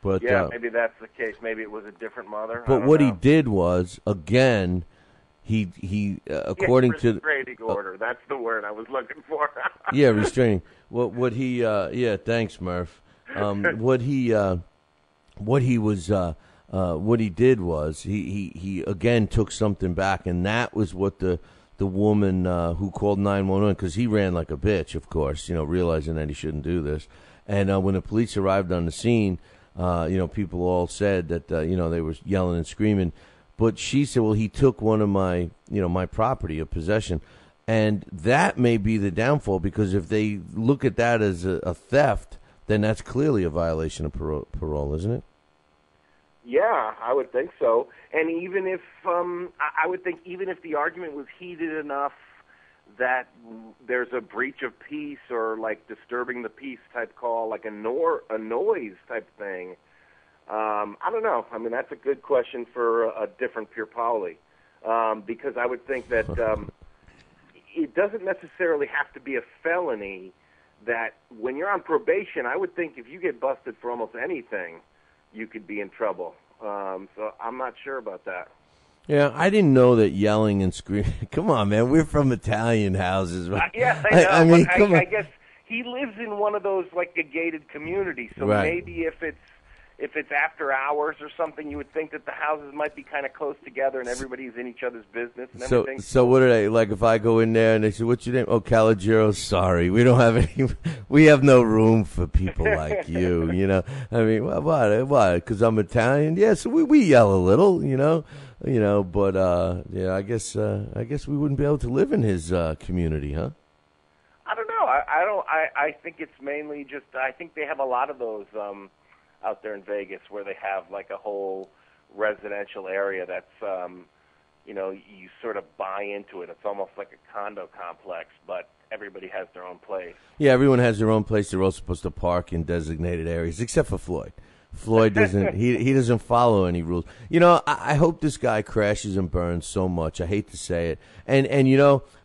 But yeah, maybe that's the case. Maybe it was a different mother. But what he did was, again, he according to restraining order. That's the word I was looking for. Yeah, restraining. What he thanks, Murph. What he was what he did was he again took something back, and that was what the woman who called 911, because he ran like a bitch, of course, realizing that he shouldn't do this. And when the police arrived on the scene, people all said that they were yelling and screaming, but she said, well, he took one of my my property of possession. And that may be the downfall, because if they look at that as a theft, then that's clearly a violation of parole, isn't it? Yeah, I would think so. And even if I would think even if the argument was heated enough that there's a breach of peace or like disturbing the peace type call, like a noise type thing, I don't know. I mean, that's a good question for a different Pierre Paoli, because I would think that it doesn't necessarily have to be a felony. That when you're on probation, I would think if you get busted for almost anything, you could be in trouble. So I'm not sure about that. Yeah, I didn't know that yelling and screaming. Come on, man, we're from Italian houses. Yeah, I know. I mean, I guess he lives in one of those like a gated community, so right. Maybe if it's after hours or something, you would think that the houses might be kind of close together and everybody's in each other's business and everything. So what are they like? If I go in there and they say, "What's your name?" "Oh, Calogero." "Sorry, we don't have any. We have no room for people like you." I mean, why? Because I'm Italian. Yeah, so we yell a little. But yeah, I guess we wouldn't be able to live in his community, huh? I don't know. I think it's mainly just. I think they have a lot of those. Out there in Vegas, where they have like a whole residential area that's, you sort of buy into it. It's almost like a condo complex, but everybody has their own place. Yeah, everyone has their own place. They're all supposed to park in designated areas, except for Floyd. Floyd doesn't. he doesn't follow any rules. I hope this guy crashes and burns so much. I hate to say it, and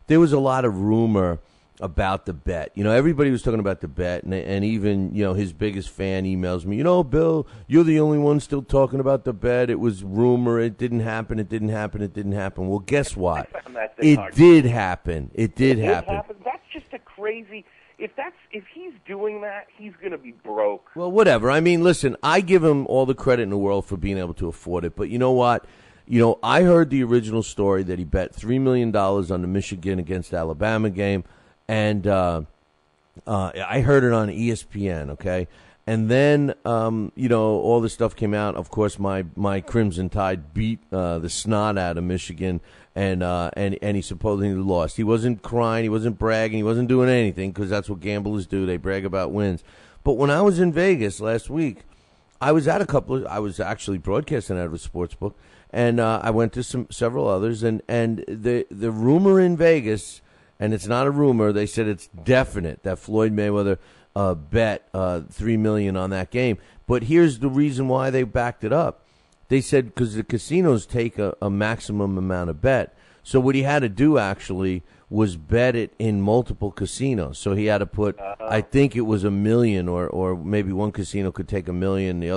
there was a lot of rumor about the bet. Everybody was talking about the bet, and even, his biggest fan emails me, Bill, you're the only one still talking about the bet. It was rumor. It didn't happen. It didn't happen. It didn't happen. Well, guess what? It did happen. It did happen. That's just a crazy... If he's doing that, he's going to be broke. Well, whatever. I mean, listen, I give him all the credit in the world for being able to afford it, but you know what? I heard the original story that he bet $3 million on the Michigan against Alabama game. And I heard it on ESPN, okay? And then, all this stuff came out. Of course, my Crimson Tide beat the snot out of Michigan, and he supposedly lost. He wasn't crying. He wasn't bragging. He wasn't doing anything, because that's what gamblers do. They brag about wins. But when I was in Vegas last week, I was at I was actually broadcasting out of a sports book, and I went to several others, and the rumor in Vegas... And it's not a rumor. They said it's definite that Floyd Mayweather bet $3 million on that game. But here's the reason why they backed it up. They said because the casinos take a maximum amount of bet. So what he had to do actually was bet it in multiple casinos. So he had to put, I think it was $1 million, or maybe one casino could take $1 million. The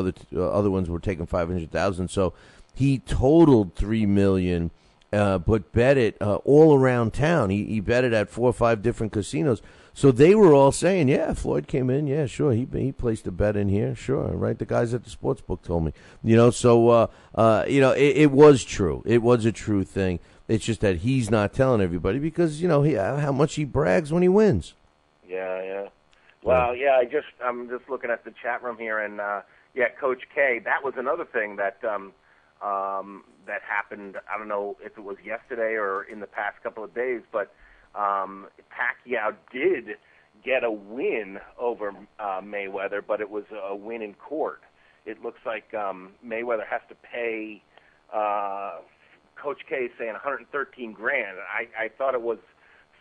other ones were taking $500,000. So he totaled $3 million. But bet it all around town. He bet it at 4 or 5 different casinos. So they were all saying, yeah, Floyd came in. Yeah, sure. He placed a bet in here. Sure. Right. The guys at the sports book told me, so, it was true. It was a true thing. It's just that he's not telling everybody because, how much he brags when he wins. Yeah. Well, yeah, I'm just looking at the chat room here, and, Coach K, that was another thing that that happened. I don't know if it was yesterday or in the past couple of days, but Pacquiao did get a win over Mayweather, but it was a win in court. It looks like Mayweather has to pay, Coach K is saying $113,000. I thought it was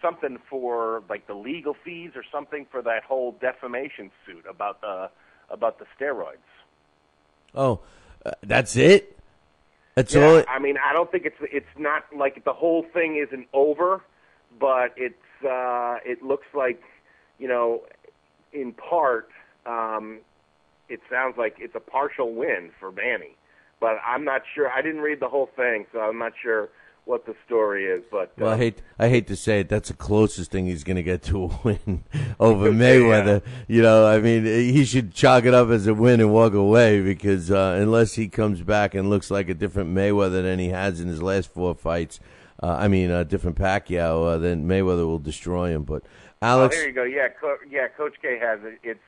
something for like the legal fees or something for that whole defamation suit about the steroids. Oh, that's it? That's yeah, all. I mean, I don't think it's not like the whole thing isn't over, but it looks like, in part, it sounds like it's a partial win for Manny. But I'm not sure. I didn't read the whole thing, so I'm not sure what the story is. But well, I hate to say it, that's the closest thing he's going to get to a win over Mayweather. Yeah. I mean, he should chalk it up as a win and walk away because unless he comes back and looks like a different Mayweather than he has in his last 4 fights, different Pacquiao, then Mayweather will destroy him. But Alex, there you go. Yeah, Coach K has it. It's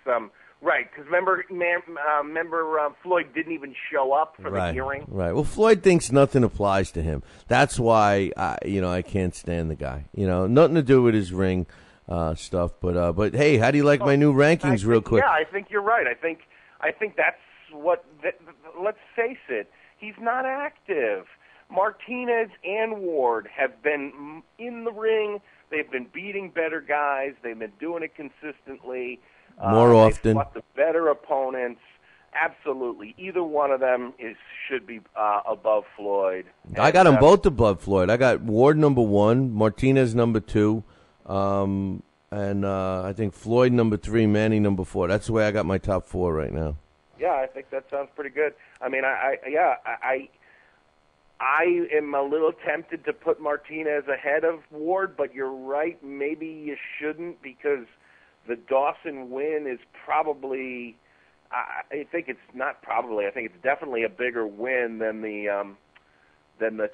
right, because remember Floyd didn't even show up for the hearing. Right. Well, Floyd thinks nothing applies to him. That's why I can't stand the guy. Nothing to do with his ring stuff. But hey, how do you like my new rankings, real quick? Yeah, I think you're right. I think that's what. Let's face it. He's not active. Martinez and Ward have been in the ring. They've been beating better guys. They've been doing it consistently. More often. They've fought the better opponents. Absolutely. Either one of them should be above Floyd. I got them both above Floyd. I got Ward number 1, Martinez number 2, and I think Floyd number 3, Manny number 4. That's the way I got my top 4 right now. Yeah, I think that sounds pretty good. I mean, I am a little tempted to put Martinez ahead of Ward, but you're right. Maybe you shouldn't because the Dawson win is probably. I think it's not probably. I think it's definitely a bigger win than the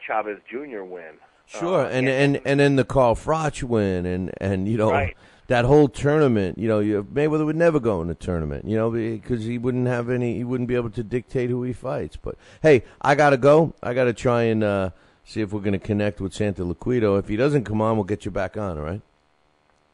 Chavez Jr. win. Sure, and then the Carl Froch win, and right. That whole tournament. Mayweather would never go in the tournament. Because he wouldn't have any. He wouldn't be able to dictate who he fights. But hey, I gotta go. I gotta try and see if we're gonna connect with Santa Liquido. If he doesn't come on, we'll get you back on. All right.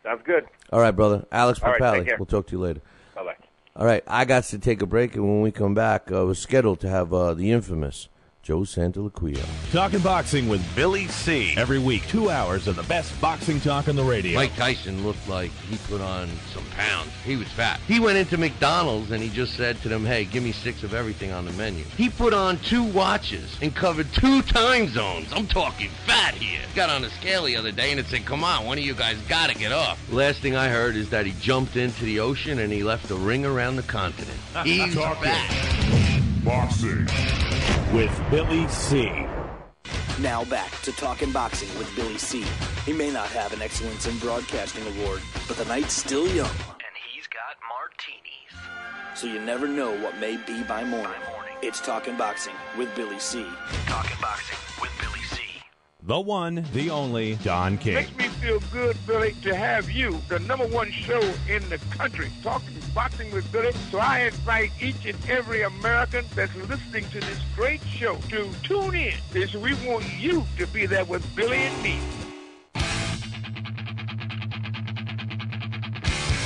Sounds good. All right, brother. Alex All right, Papali. take care. We'll talk to you later. Bye-bye. All right, I got to take a break, and when we come back, we're scheduled to have the infamous Joe Santaliquio. Talking boxing with Billy C. Every week, 2 hours of the best boxing talk on the radio. Mike Tyson looked like he put on some pounds. He was fat. He went into McDonald's and he just said to them, hey, give me 6 of everything on the menu. He put on 2 watches and covered 2 time zones. I'm talking fat here. Got on a scale the other day and it said, come on, one of you guys got to get off. Last thing I heard is that he jumped into the ocean and he left a ring around the continent. He's fat. Boxing with Billy C. Now back to Talking Boxing with Billy C. He may not have an Excellence in Broadcasting award, but the night's still young. And he's got martinis. So you never know what may be by morning. It's Talking Boxing with Billy C. Talking boxing with Billy C. The one, the only, Don King. Makes me feel good, Billy, to have you, the number 1 show in the country, Talking Boxing with Billy. So I invite each and every American that's listening to this great show to tune in, because we want you to be there with Billy and me.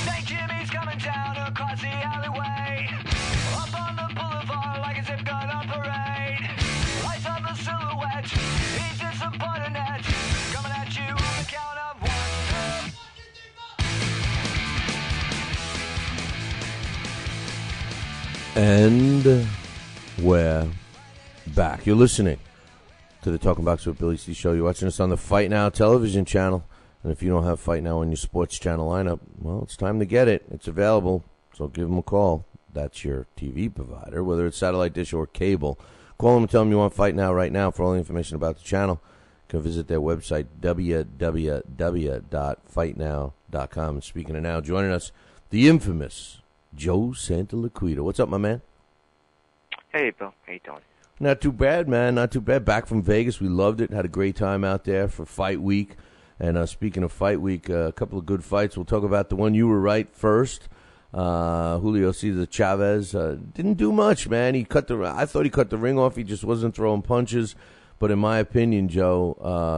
St. Jimmy's coming down across the alleyway, up on the boulevard like a zip gun on parade. Lights on the silhouette, he's just some butter net, coming at you on the count of 1, 2. And we're back. You're listening to the Talking Boxing with Billy C show. You're watching us on the Fight Now television channel. And if you don't have Fight Now on your sports channel lineup, well, it's time to get it. It's available, so give them a call. That's your TV provider, whether it's satellite dish or cable. Call them and tell them you want Fight Now right now. For all the information about the channel, you can visit their website, www.fightnow.com. And speaking of now, joining us, the infamous Joe Santaliquito. What's up, my man? Hey, Bill. How you doing? Not too bad, man. Not too bad. Back from Vegas. We loved it. Had a great time out there for Fight Week. And speaking of Fight Week, a couple of good fights. We'll talk about the one you were right first. Julio Cesar Chavez didn't do much, man. I thought he cut the ring off. He just wasn't throwing punches. But in my opinion, Joe,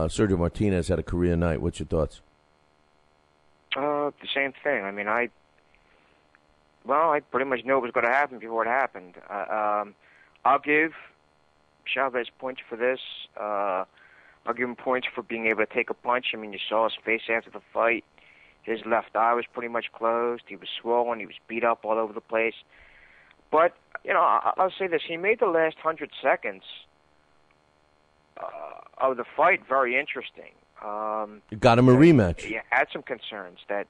Sergio Martinez had a career night. What's your thoughts? The same thing. I mean, I pretty much knew it was going to happen before it happened. I'll give Chavez points for this. I'll give him points for being able to take a punch. I mean, you saw his face after the fight. His left eye was pretty much closed. He was swollen. He was beat up all over the place. But, I'll say this. He made the last 100 seconds of the fight very interesting. You got him a rematch. He had some concerns that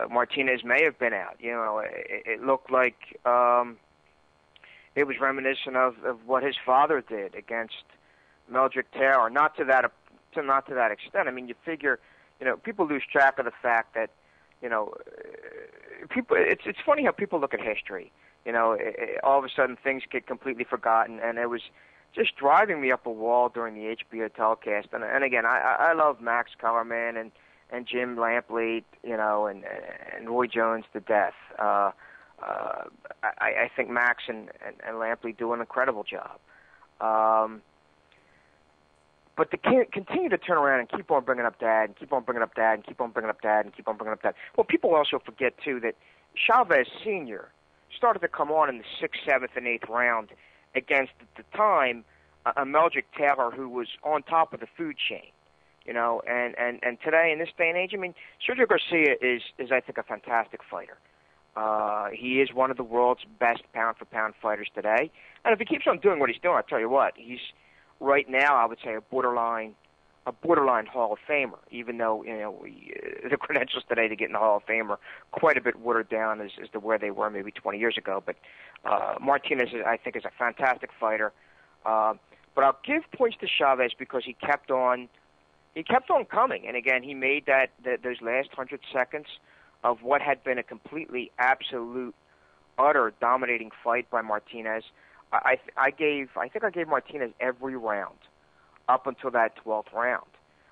Martinez may have been out. It looked like it was reminiscent of what his father did against Meldrick Taylor, not to that extent. I mean, you figure, people lose track of the fact that, people. It's funny how people look at history. All of a sudden things get completely forgotten, and it was just driving me up a wall during the HBO telecast. And again, I love Max Kellerman and Jim Lampley, and Roy Jones to death. I think Max and Lampley do an incredible job. But to continue to turn around and keep on bringing up Dad, and keep on bringing up Dad, and keep on bringing up Dad, and keep on bringing up Dad. Well, people also forget, too, that Chavez Sr. started to come on in the 6th, 7th, and 8th round against, at the time, a Meldrick Taylor who was on top of the food chain. And today, in this day and age, I mean, Sergio Garcia is I think, a fantastic fighter. He is one of the world's best pound-for-pound fighters today. And if he keeps on doing what he's doing, I'll tell you what, he's right now, I would say, a borderline Hall of Famer, even though, the credentials today to get in the Hall of Fame are quite a bit watered down as to where they were maybe 20 years ago. But Martinez, I think, is a fantastic fighter. But I'll give points to Chavez because he kept on coming. And again, he made those last 100 seconds of what had been a completely, absolute, utter dominating fight by Martinez. I think I gave Martinez every round up until that 12th round.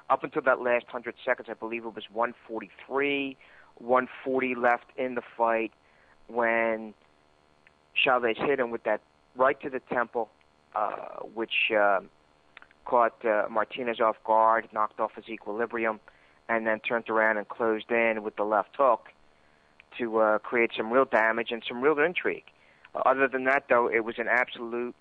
Up until that last 100 seconds, I believe it was 143, 140 left in the fight when Chavez hit him with that right to the temple, which caught Martinez off guard, knocked off his equilibrium, and then turned around and closed in with the left hook to create some real damage and some real intrigue. Other than that, though, it was an absolute,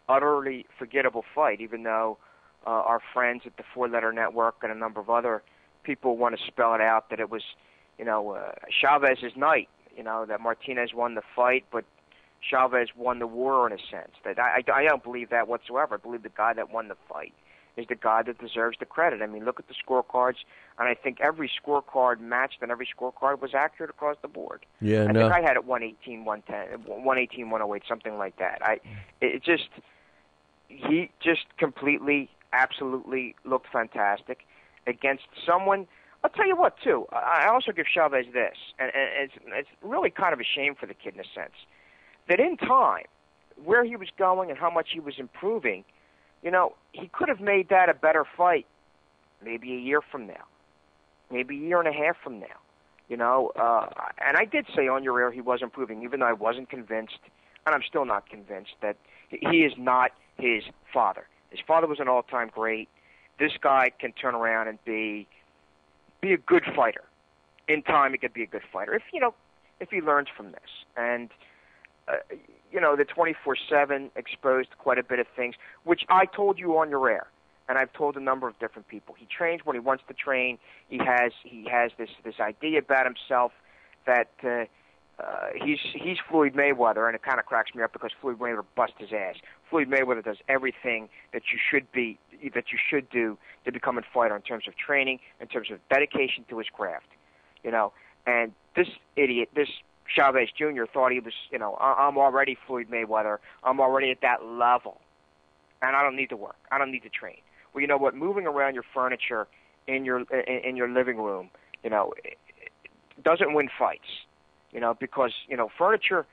utterly forgettable fight, even though our friends at the Four Letter Network and a number of other people want to spell it out that it was, Chavez's night, that Martinez won the fight, but Chavez won the war in a sense. That I don't believe that whatsoever. I believe the guy that won the fight is the guy that deserves the credit. I mean, look at the scorecards, and I think every scorecard matched and every scorecard was accurate across the board. Yeah, I think I had it 118, 110, 118, 108, something like that. He just completely, absolutely looked fantastic against someone. I'll tell you what, too. I also give Chavez this, and it's really kind of a shame for the kid in a sense, that in time, where he was going and how much he was improving, he could have made that a better fight maybe a year from now, maybe a year and a half from now, and I did say on your air he was improving, even though I wasn't convinced, and I'm still not convinced, that he is not his father. His father was an all-time great. This guy can turn around and be a good fighter. In time, he could be a good fighter if he learns from this. And the 24/7 exposed quite a bit of things, which I told you on your air, and I've told a number of different people. He trains when he wants to train. He has this idea about himself that he's Floyd Mayweather, and it kind of cracks me up because Floyd Mayweather busts his ass. Floyd Mayweather does everything that you should do to become a fighter in terms of training, in terms of dedication to his craft, And this idiot, this Chavez Jr. thought he was, I'm already Floyd Mayweather. I'm already at that level, and I don't need to work. I don't need to train. Well, you know what? Moving around your furniture in your living room, doesn't win fights. Because furniture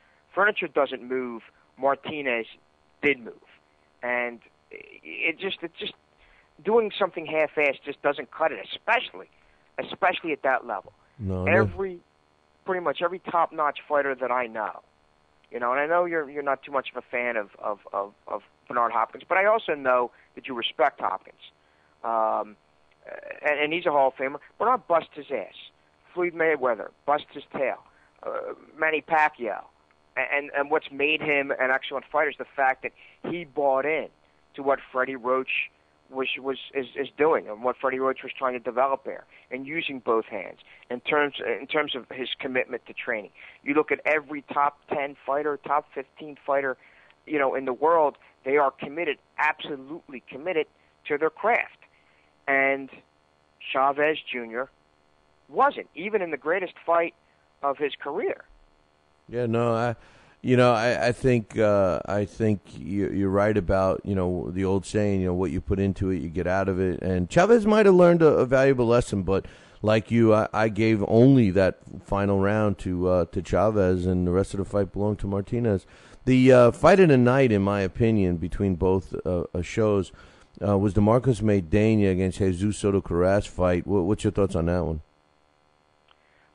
doesn't move. Martinez did move, and it just doing something half-assed just doesn't cut it, especially at that level. No, Pretty much every top-notch fighter that I know, and I know you're not too much of a fan of Bernard Hopkins, but I also know that you respect Hopkins, and he's a Hall of Famer. Bernard busts his ass. Floyd Mayweather busts his tail. Manny Pacquiao, and what's made him an excellent fighter is the fact that he bought in to what Freddie Roach is doing and what Freddie Roach was trying to develop there, and using both hands in terms of his commitment to training. You look at every top 10 fighter, top 15 fighter, in the world, they are committed, absolutely committed to their craft. And Chavez Jr. wasn't, even in the greatest fight of his career. Yeah, no, I think you're right about the old saying, what you put into it, you get out of it. And Chavez might have learned a valuable lesson, but like you, I gave only that final round to Chavez, and the rest of the fight belonged to Martinez. The fight of the night, in my opinion, between both shows was the Marcos Maidana against Jesus Soto Karass fight. What's your thoughts on that one?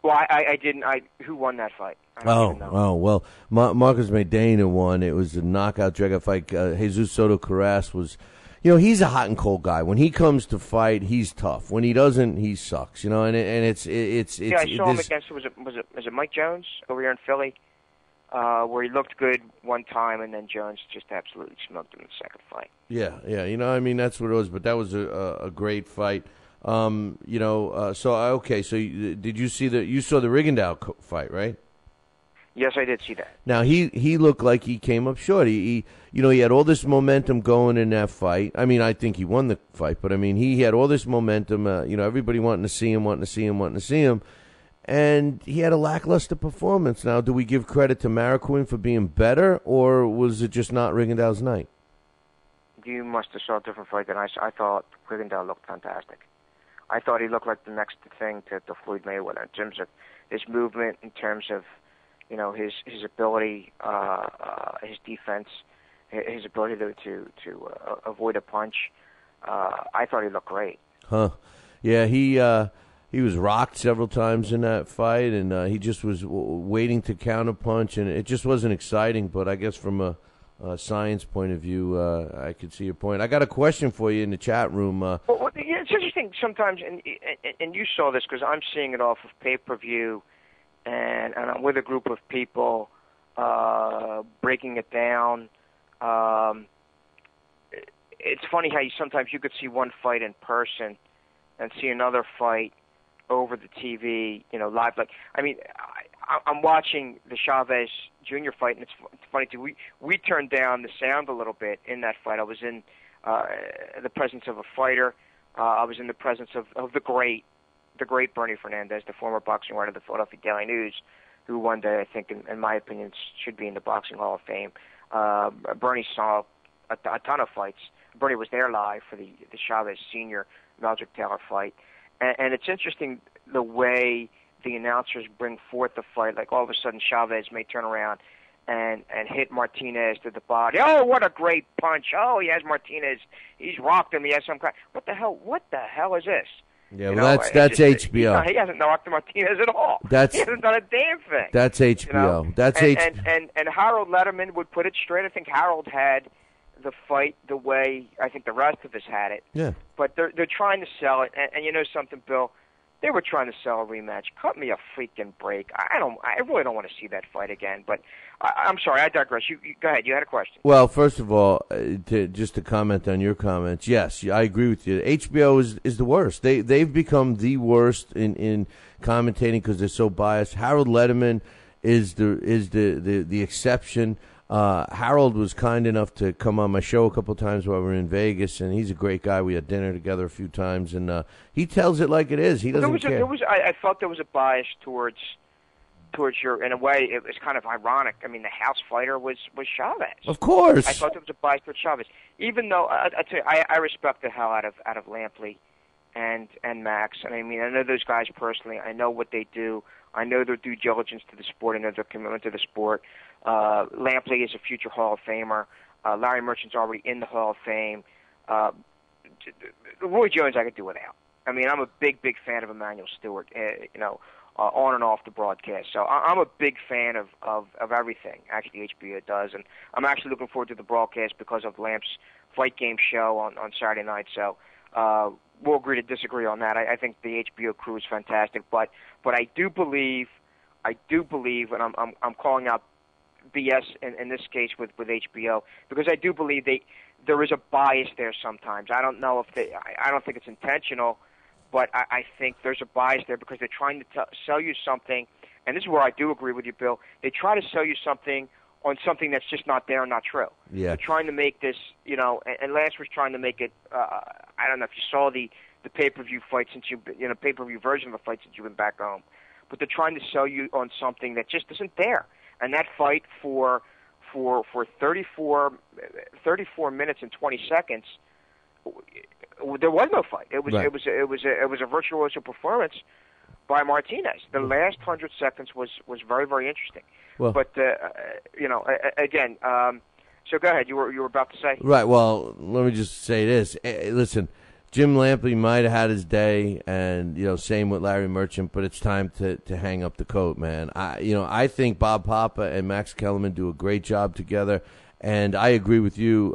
Well, I didn't. Who won that fight? I don't even know. Well, Marcos Maidana won. It was a knockout, drag-out fight. Jesus Soto Karass was, he's a hot and cold guy. When he comes to fight, he's tough. When he doesn't, he sucks. And it's. Yeah, I saw him against was it Mike Jones over here in Philly, where he looked good one time, and then Jones just absolutely smoked him in the second fight. Yeah. That's what it was. But that was a great fight. So did you see you saw the Rigondeaux fight, right? Yes, I did see that. Now he looked like he came up short. He had all this momentum going in that fight. I mean, I think he won the fight, but I mean, he had all this momentum. Everybody wanting to see him, and he had a lackluster performance. Now, do we give credit to Marroquin for being better, or was it just not Rigondeaux's night? You must have saw a different fight than I saw. I thought Rigondeaux looked fantastic. I thought he looked like the next thing to Floyd Mayweather in terms of his movement, in terms of his ability, his defense, his ability to avoid a punch. I thought he looked great. Huh? Yeah, he was rocked several times in that fight, and he just was waiting to counterpunch, and it just wasn't exciting. But I guess from a science point of view, I could see your point. I got a question for you in the chat room. Well, it's interesting sometimes, and you saw this because I'm seeing it off of pay-per-view, and I'm with a group of people breaking it down. It's funny how sometimes you could see one fight in person and see another fight over the TV, live. I'm watching the Chavez Jr. fight, and it's funny too. We turned down the sound a little bit in that fight. I was in the presence of a fighter. I was in the presence of the great Bernie Fernandez, the former boxing writer of the Philadelphia Daily News, who one day, I think, in my opinion, should be in the Boxing Hall of Fame. Bernie saw a ton of fights. Bernie was there live for the Chavez Sr. Meldrick Taylor fight. And it's interesting the way the announcers bring forth the fight. Like all of a sudden Chavez may turn around and hit Martinez to the body. Oh, what a great punch. Oh, he has Martinez. He's rocked him. He has some kind. What the hell is this? Yeah, well, that's HBO. He hasn't knocked Martinez at all. He hasn't done a damn thing. That's HBO. And Harold Letterman would put it straight. I think Harold had the fight the way I think the rest of us had it. Yeah. But they're trying to sell it, and you know something, Bill? They were trying to sell a rematch. Cut me a freaking break. I really don't want to see that fight again. But I'm sorry, I digress. You go ahead. You had a question. Well, first of all, just to comment on your comments, yes, I agree with you. HBO is the worst. They've become the worst in commentating because they're so biased. Harold Letterman is the exception. Harold was kind enough to come on my show a couple times while we were in Vegas, and he's a great guy. We had dinner together a few times, and he tells it like it is. He doesn't care. I felt there was a bias towards your. In a way, it was kind of ironic. I mean, the house fighter was Chavez. Of course. I thought there was a bias towards Chavez, even though I tell you, I respect the hell out of Lampley and Max. And I mean, I know those guys personally. I know what they do. I know their due diligence to the sport. I know their commitment to the sport. Lampley is a future Hall of Famer. Larry Merchant's already in the Hall of Fame. Roy Jones I could do without. I mean, I'm a big fan of Emmanuel Stewart, on and off the broadcast. So I'm a big fan of everything, actually, HBO does. And I'm actually looking forward to the broadcast because of Lamp's Fight Game show on Saturday night. So we'll agree to disagree on that. I think the HBO crew is fantastic. But I do believe, and I'm calling out BS in this case with HBO, because I do believe there is a bias there sometimes. I don't know if I don't think it's intentional, but I think there's a bias there because they're trying to sell you something, and this is where I do agree with you, Bill. They try to sell you something on something that's just not there and not true. Yeah. They're trying to make this, and Lance was trying to make it, I don't know if you saw the pay-per-view fight pay-per-view version of the fight since you've been back home, but they're trying to sell you on something that just isn't there. And that fight for 34 minutes and 20 seconds, there was no fight. It was a virtuoso performance by Martinez. The last 100 seconds was very, very interesting. Well, but again, so go ahead. You were about to say. Right. Well, let me just say this. Listen, Jim Lampley might have had his day, and same with Larry Merchant. But it's time to hang up the coat, man. I think Bob Papa and Max Kellerman do a great job together, and I agree with you.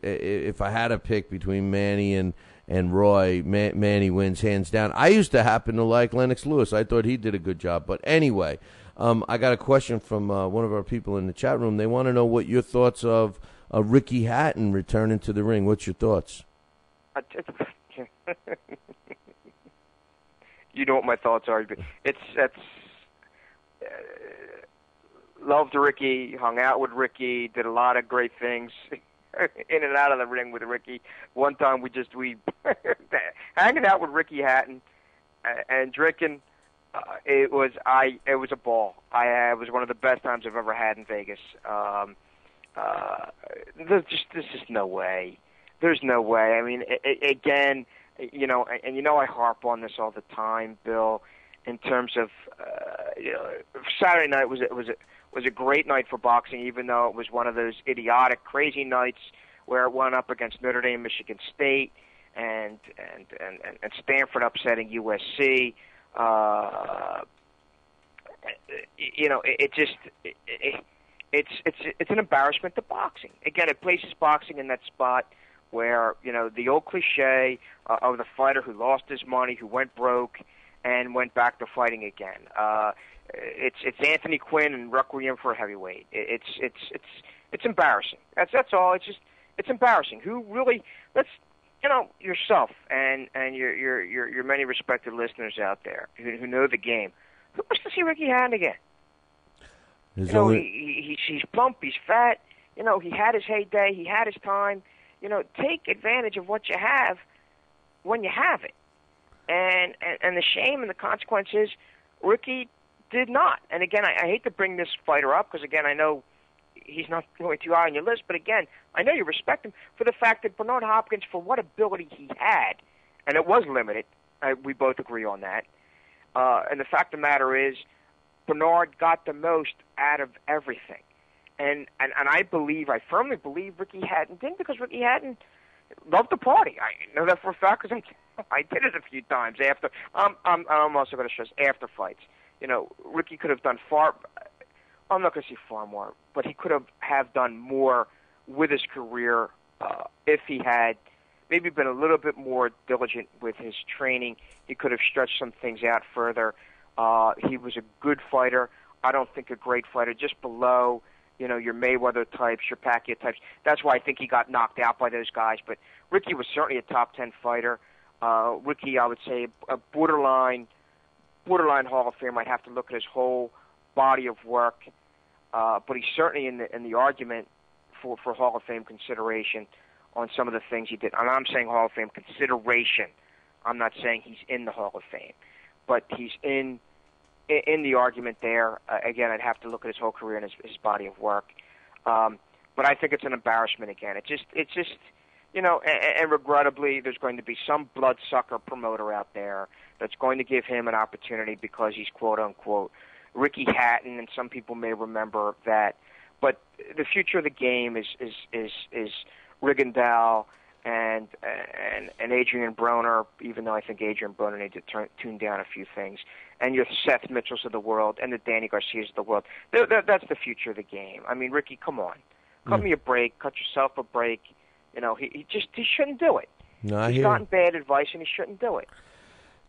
If I had a pick between Manny and Roy, Manny wins hands down. I used to happen to like Lennox Lewis. I thought he did a good job. But anyway, I got a question from one of our people in the chat room. They want to know what your thoughts of Ricky Hatton returning to the ring. What's your thoughts? You know what my thoughts are. Loved Ricky, hung out with Ricky, did a lot of great things in and out of the ring with Ricky. One time we hanging out with Ricky Hatton and drinking. It was a ball. It was one of the best times I've ever had in Vegas. There's just no way. There's no way. I mean, again, I harp on this all the time, Bill. In terms of, Saturday night was a great night for boxing, even though it was one of those idiotic, crazy nights where it went up against Notre Dame, Michigan State, and Stanford upsetting USC. It's an embarrassment to boxing. Again, it places boxing in that spot where the old cliche of the fighter who lost his money, who went broke, and went back to fighting again. It's Anthony Quinn and Requiem for a Heavyweight. It's embarrassing. That's all. It's embarrassing. Who really? Let's yourself and your many respected listeners out there who know the game. Who wants to see Ricky Hatton again? He's plump. He's fat. He had his heyday. He had his time. Take advantage of what you have when you have it. And the shame and the consequence is Ricky did not. And again, I hate to bring this fighter up because, again, I know he's not going too high on your list. But, again, I know you respect him for the fact that Bernard Hopkins, for what ability he had, and it was limited, we both agree on that. And the fact of the matter is Bernard got the most out of everything. And I firmly believe Ricky Hatton didn't, because Ricky Hatton loved the party. I know that for a fact because I did it a few times after. I'm also going to stress after fights. Ricky could have done I'm not going to say far more, but he could have done more with his career if he had maybe been a little bit more diligent with his training. He could have stretched some things out further. He was a good fighter. I don't think a great fighter, just below your Mayweather types, your Pacquiao types. That's why I think he got knocked out by those guys. But Ricky was certainly a top 10 fighter. Ricky, I would say, a borderline Hall of Fame. I'd have to look at his whole body of work. But he's certainly in the argument for Hall of Fame consideration on some of the things he did. And I'm saying Hall of Fame consideration. I'm not saying he's in the Hall of Fame. But he's in the argument there. Again, I'd have to look at his whole career and his body of work. But I think it's an embarrassment again. It's just and regrettably, there's going to be some bloodsucker promoter out there that's going to give him an opportunity because he's quote unquote Ricky Hatton, and some people may remember that. But the future of the game is Rigondeaux and Adrian Broner, even though I think Adrian Broner needs to tune down a few ththings, and your Seth Mitchells of the world and the Danny Garcias of the world. That's the future of the game. I mean, Ricky, come on. Cut me a break. Cut yourself a break. He shouldn't do it. No, he's gotten bad advice, and he shouldn't do it.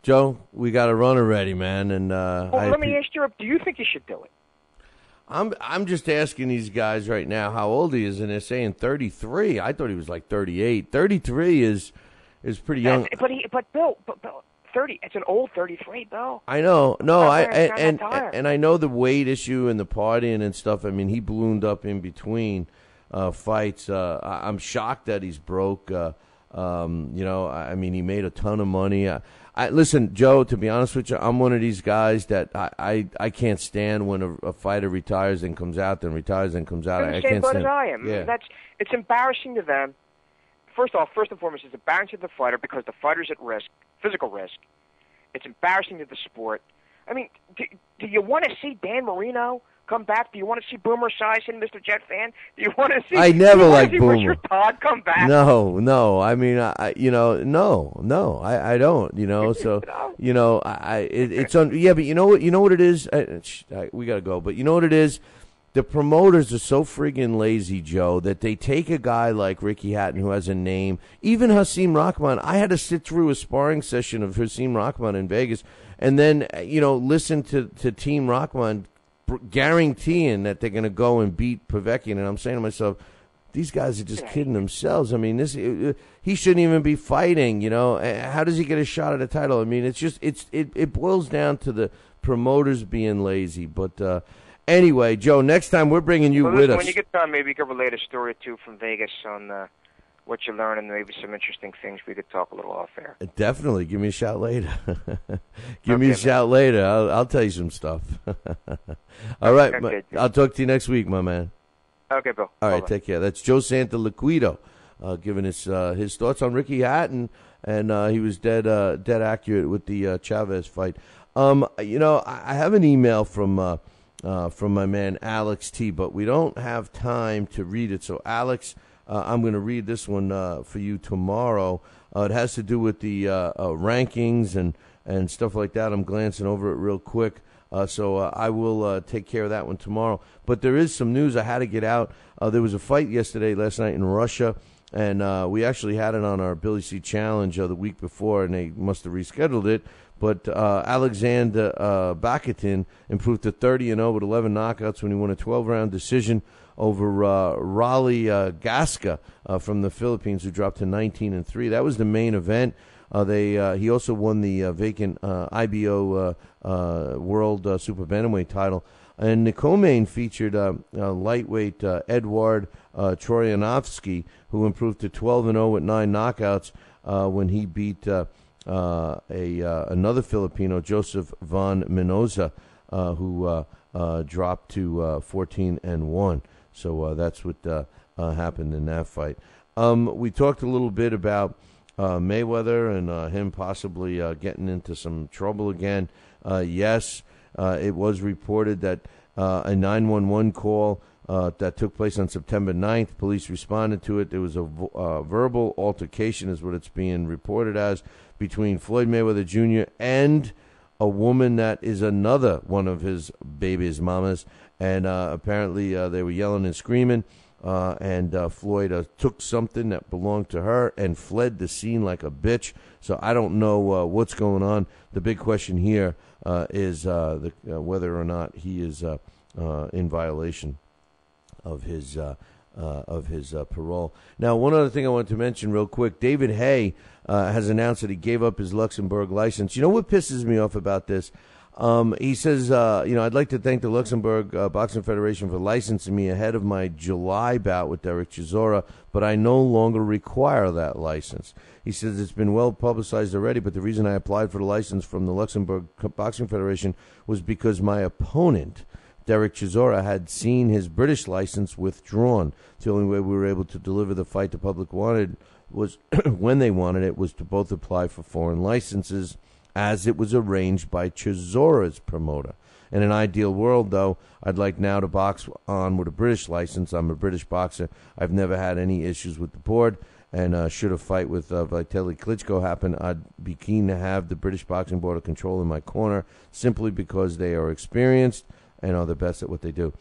Joe, we got to run already, man. And let me ask you, do you think he should do it? I'm just asking these guys right now how old he is, and they're saying 33. I thought he was like 38. 33 is pretty young. But Bill, 30. It's an old 33, Bill. I know. No, and I know the weight issue and the partying and stuff. I mean, he ballooned up in between fights. I'm shocked that he's broke. I mean, he made a ton of money. listen, Joe, to be honest with you, I'm one of these guys that I can't stand when a fighter retires and comes out, then retires and comes out. I can't stand. As I am. Yeah. It's embarrassing to them. First and foremost, it's embarrassing to the fighter because the fighter's at risk, physical risk. It's embarrassing to the sport. I mean, do you want to see Dan Marino come back? Do you want to see Boomer Esiason, Mr. Jet fan? Do you want to see? I never liked Boomer. Richard Todd come back? No. I mean, I don't. So it's on. Yeah, but you know what it is. We gotta go. But you know what it is. The promoters are so friggin' lazy, Joe, that they take a guy like Ricky Hatton who has a name. Even Hasim Rahman. I had to sit through a sparring session of Hasim Rahman in Vegas, and then listen to Team Rahman guaranteeing that they're going to go and beat Povetkin, and I'm saying to myself, these guys are just kidding themselves. I mean, he shouldn't even be fighting. How does he get a shot at a title? I mean, it boils down to the promoters being lazy. But anyway, Joe, next time we're bringing you with us. When you get done, maybe you could relate a story or two from Vegas on what you learned and maybe some interesting things we could talk a little off air. Definitely. Give me a shout later. Give me a shout later. I'll tell you some stuff. All right. Okay, I'll talk to you next week, my man. Okay, Bill. All right, take care. That's Joe Santaliquido giving his thoughts on Ricky Hatton, and he was dead accurate with the Chavez fight. I have an email from my man Alex T, but we don't have time to read it. So, Alex, I'm going to read this one for you tomorrow. It has to do with the rankings and stuff like that. I'm glancing over it real quick. So I will take care of that one tomorrow. But there is some news I had to get out. There was a fight last night in Russia, and we actually had it on our Billy C Challenge the week before, and they must have rescheduled it. But Alexander Bakitin improved to 30-0 with 11 knockouts when he won a 12-round decision over Raleigh Gasca from the Philippines, who dropped to 19-3. That was the main event. He also won the vacant IBO World Super Bantamweight title. And the co-main featured lightweight Edward Troyanovsky, who improved to 12-0 with 9 knockouts when he beat another Filipino, Joseph Von Mendoza, who dropped to 14-1. So that's what happened in that fight. We talked a little bit about Mayweather and him possibly getting into some trouble again. Yes, it was reported that a 911 call that took place on September 9th, police responded to it. There was a verbal altercation, is what it's being reported as, between Floyd Mayweather Jr. and a woman that is another one of his baby's mamas. And apparently they were yelling and screaming. And Floyd took something that belonged to her and fled the scene like a bitch. So I don't know what's going on. The big question here is whether or not he is in violation of his parole. Now, one other thing I want to mention real quick: David Hay has announced that he gave up his Luxembourg license. You know what pisses me off about this? He says, I'd like to thank the Luxembourg Boxing Federation for licensing me ahead of my July bout with Derek Chisora, but I no longer require that license. He says it's been well publicized already, but the reason I applied for the license from the Luxembourg Boxing Federation was because my opponent, Derek Chisora, had seen his British license withdrawn. The only way we were able to deliver the fight the public wanted was, when they wanted it, was to both apply for foreign licenses, as it was arranged by Chisora's promoter. In an ideal world, though, I'd like now to box on with a British license. I'm a British boxer. I've never had any issues with the board, and should a fight with Vitaly Klitschko happen, I'd be keen to have the British Boxing Board of Control in my corner, simply because they are experienced and are the best at what they do.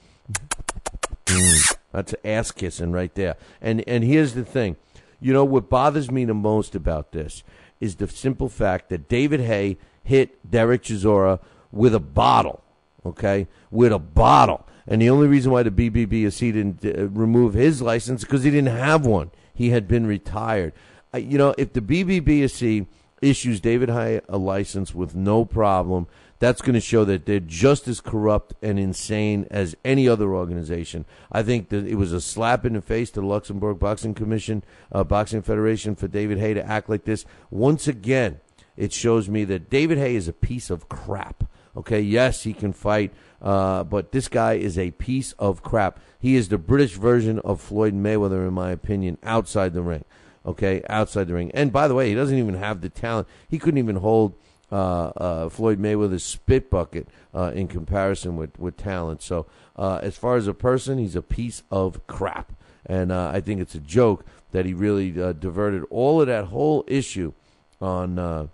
That's ass-kissing right there. And here's the thing. You know, what bothers me the most about this is the simple fact that David Hay hit Derek Chisora with a bottle, okay? With a bottle. And the only reason why the BBBSC didn't remove his license is because he didn't have one. He had been retired. If the BBBSC issues David Hay a license with no problem, that's going to show that they're just as corrupt and insane as any other organization. I think that it was a slap in the face to the Luxembourg Boxing Commission, Boxing Federation, for David Hay to act like this. Once again, it shows me that David Haye is a piece of crap. Okay, yes, he can fight, but this guy is a piece of crap. He is the British version of Floyd Mayweather, in my opinion, outside the ring. Okay, outside the ring. And by the way, he doesn't even have the talent. He couldn't even hold Floyd Mayweather's spit bucket in comparison with talent. So as far as a person, he's a piece of crap. And I think it's a joke that he really diverted all of that whole issue on the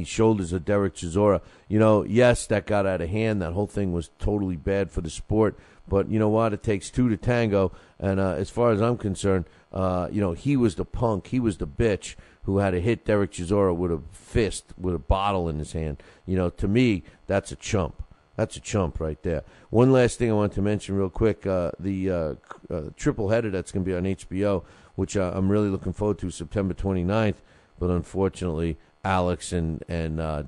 shoulders of Derek Chisora. You know, yes, that got out of hand. That whole thing was totally bad for the sport. But you know what? It takes two to tango. And as far as I'm concerned, he was the punk. He was the bitch who had to hit Derek Chisora with a fist, with a bottle in his hand. You know, to me, that's a chump. That's a chump right there. One last thing I want to mention real quick, the triple header that's going to be on HBO, which I'm really looking forward to, September 29th. But unfortunately, Alex and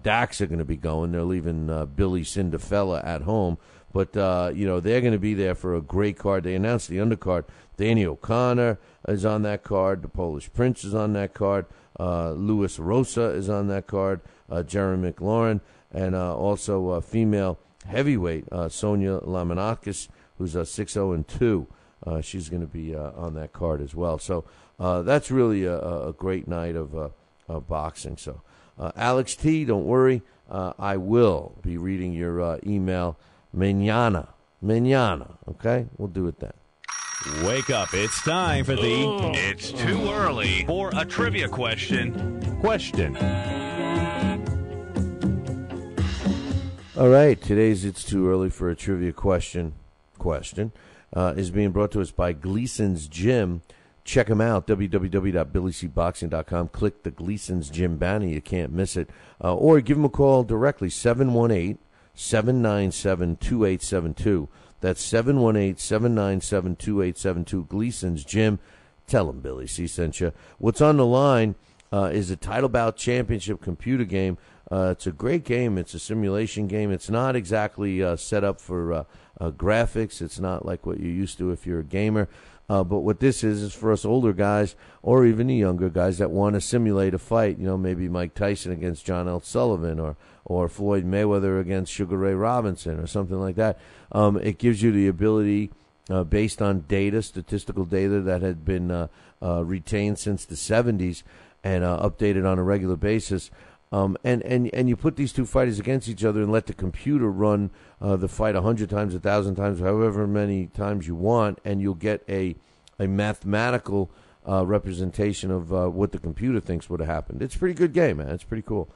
Dax are going to be going. They're leaving Billy Cinderfella at home. But, they're going to be there for a great card. They announced the undercard. Danny O'Connor is on that card. The Polish Prince is on that card. Luis Rosa is on that card. Jeremy McLaurin. And also female heavyweight Sonia Lamanakis, who's 6-0-2. She's going to be on that card as well. So that's really a great night of boxing. So, Alex T., don't worry. I will be reading your email mañana. Okay? We'll do it then. Wake up. It's time for the... It's too early for a trivia question. All right. Today's It's Too Early for a Trivia question is being brought to us by Gleason's Gym. Check them out, www.billycboxing.com. Click the Gleason's Gym banner. You can't miss it. Or give them a call directly, 718-797-2872. That's 718-797-2872. Gleason's Gym. Tell them Billy C sent you. What's on the line is a Title Bout Championship computer game. It's a great game. It's a simulation game. It's not exactly set up for graphics. It's not like what you're used to if you're a gamer. But what this is for us older guys or even the younger guys that want to simulate a fight. You know, maybe Mike Tyson against John L. Sullivan or Floyd Mayweather against Sugar Ray Robinson or something like that. It gives you the ability, based on data, statistical data that had been retained since the 70s and updated on a regular basis. And you put these two fighters against each other and let the computer run the fight 100 times, 1,000 times, however many times you want, and you'll get a mathematical representation of what the computer thinks would have happened. It's a pretty good game, man. It's pretty cool.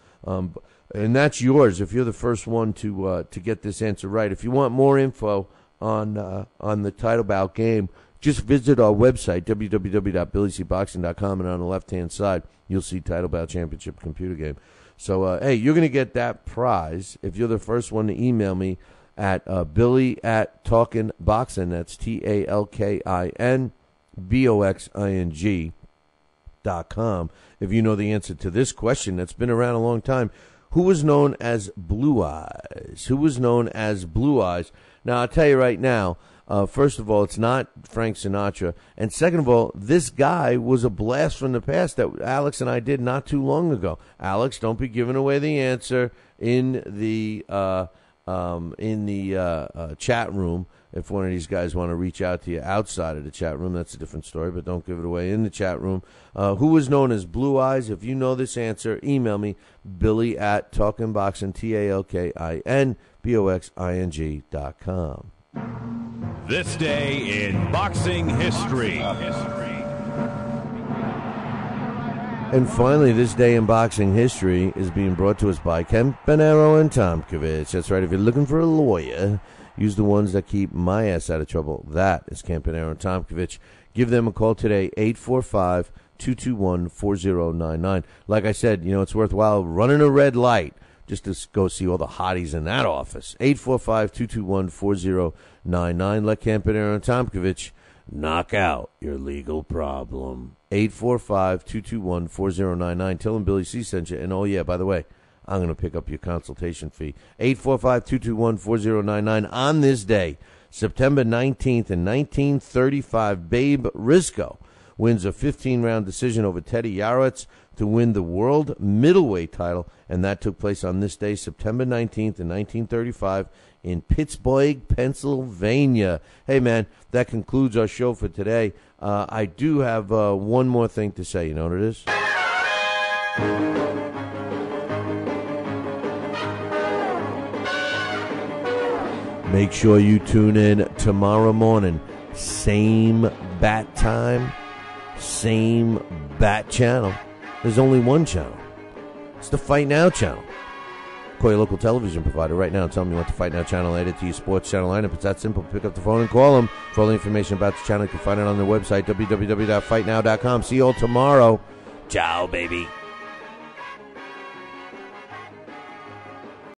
And that's yours if you're the first one to get this answer right. If you want more info on the Title Bout game, just visit our website, www.billycboxing.com, and on the left-hand side, you'll see Title Bout Championship computer game. So, hey, you're going to get that prize if you're the first one to email me at Billy@TalkinBoxing. That's TalkinBoxing.com. If you know the answer to this question that's been around a long time, who was known as Blue Eyes? Who was known as Blue Eyes? Now, I'll tell you right now, first of all, it's not Frank Sinatra. And second of all, this guy was a blast from the past that Alex and I did not too long ago. Alex, don't be giving away the answer in the chat room. If one of these guys want to reach out to you outside of the chat room, that's a different story, but don't give it away in the chat room. Who was known as Blue Eyes? If you know this answer, email me, Billy@TalkinBoxing, TalkinBoxing.com. This day in boxing history. And finally, this day in boxing history is being brought to us by Campanaro and Tomkovich. That's right. If you're looking for a lawyer, use the ones that keep my ass out of trouble. That is Campanaro and Tomkovich. Give them a call today, 845-221-4099. Like I said, it's worthwhile running a red light just to go see all the hotties in that office. 845-221-4099. Let Campanaro and Tomkovich knock out your legal problem. 845-221-4099. Tell them Billy C sent you. And, oh, yeah, by the way, I'm going to pick up your consultation fee. 845-221-4099. On this day, September 19th in 1935, Babe Risco wins a 15-round decision over Teddy Yaretz to win the world middleweight title, and that took place on this day, September 19th in 1935, in Pittsburgh, Pennsylvania. Hey, man, that concludes our show for today. I do have one more thing to say. You know what it is? Make sure you tune in tomorrow morning. Same bat time, same bat channel. There's only one channel. It's the Fight Now channel. Call your local television provider right now and tell them you want the Fight Now channel added to your sports channel lineup. It's that simple. Pick up the phone and call them. For all the information about the channel, you can find it on their website, www.fightnow.com. See you all tomorrow. Ciao, baby.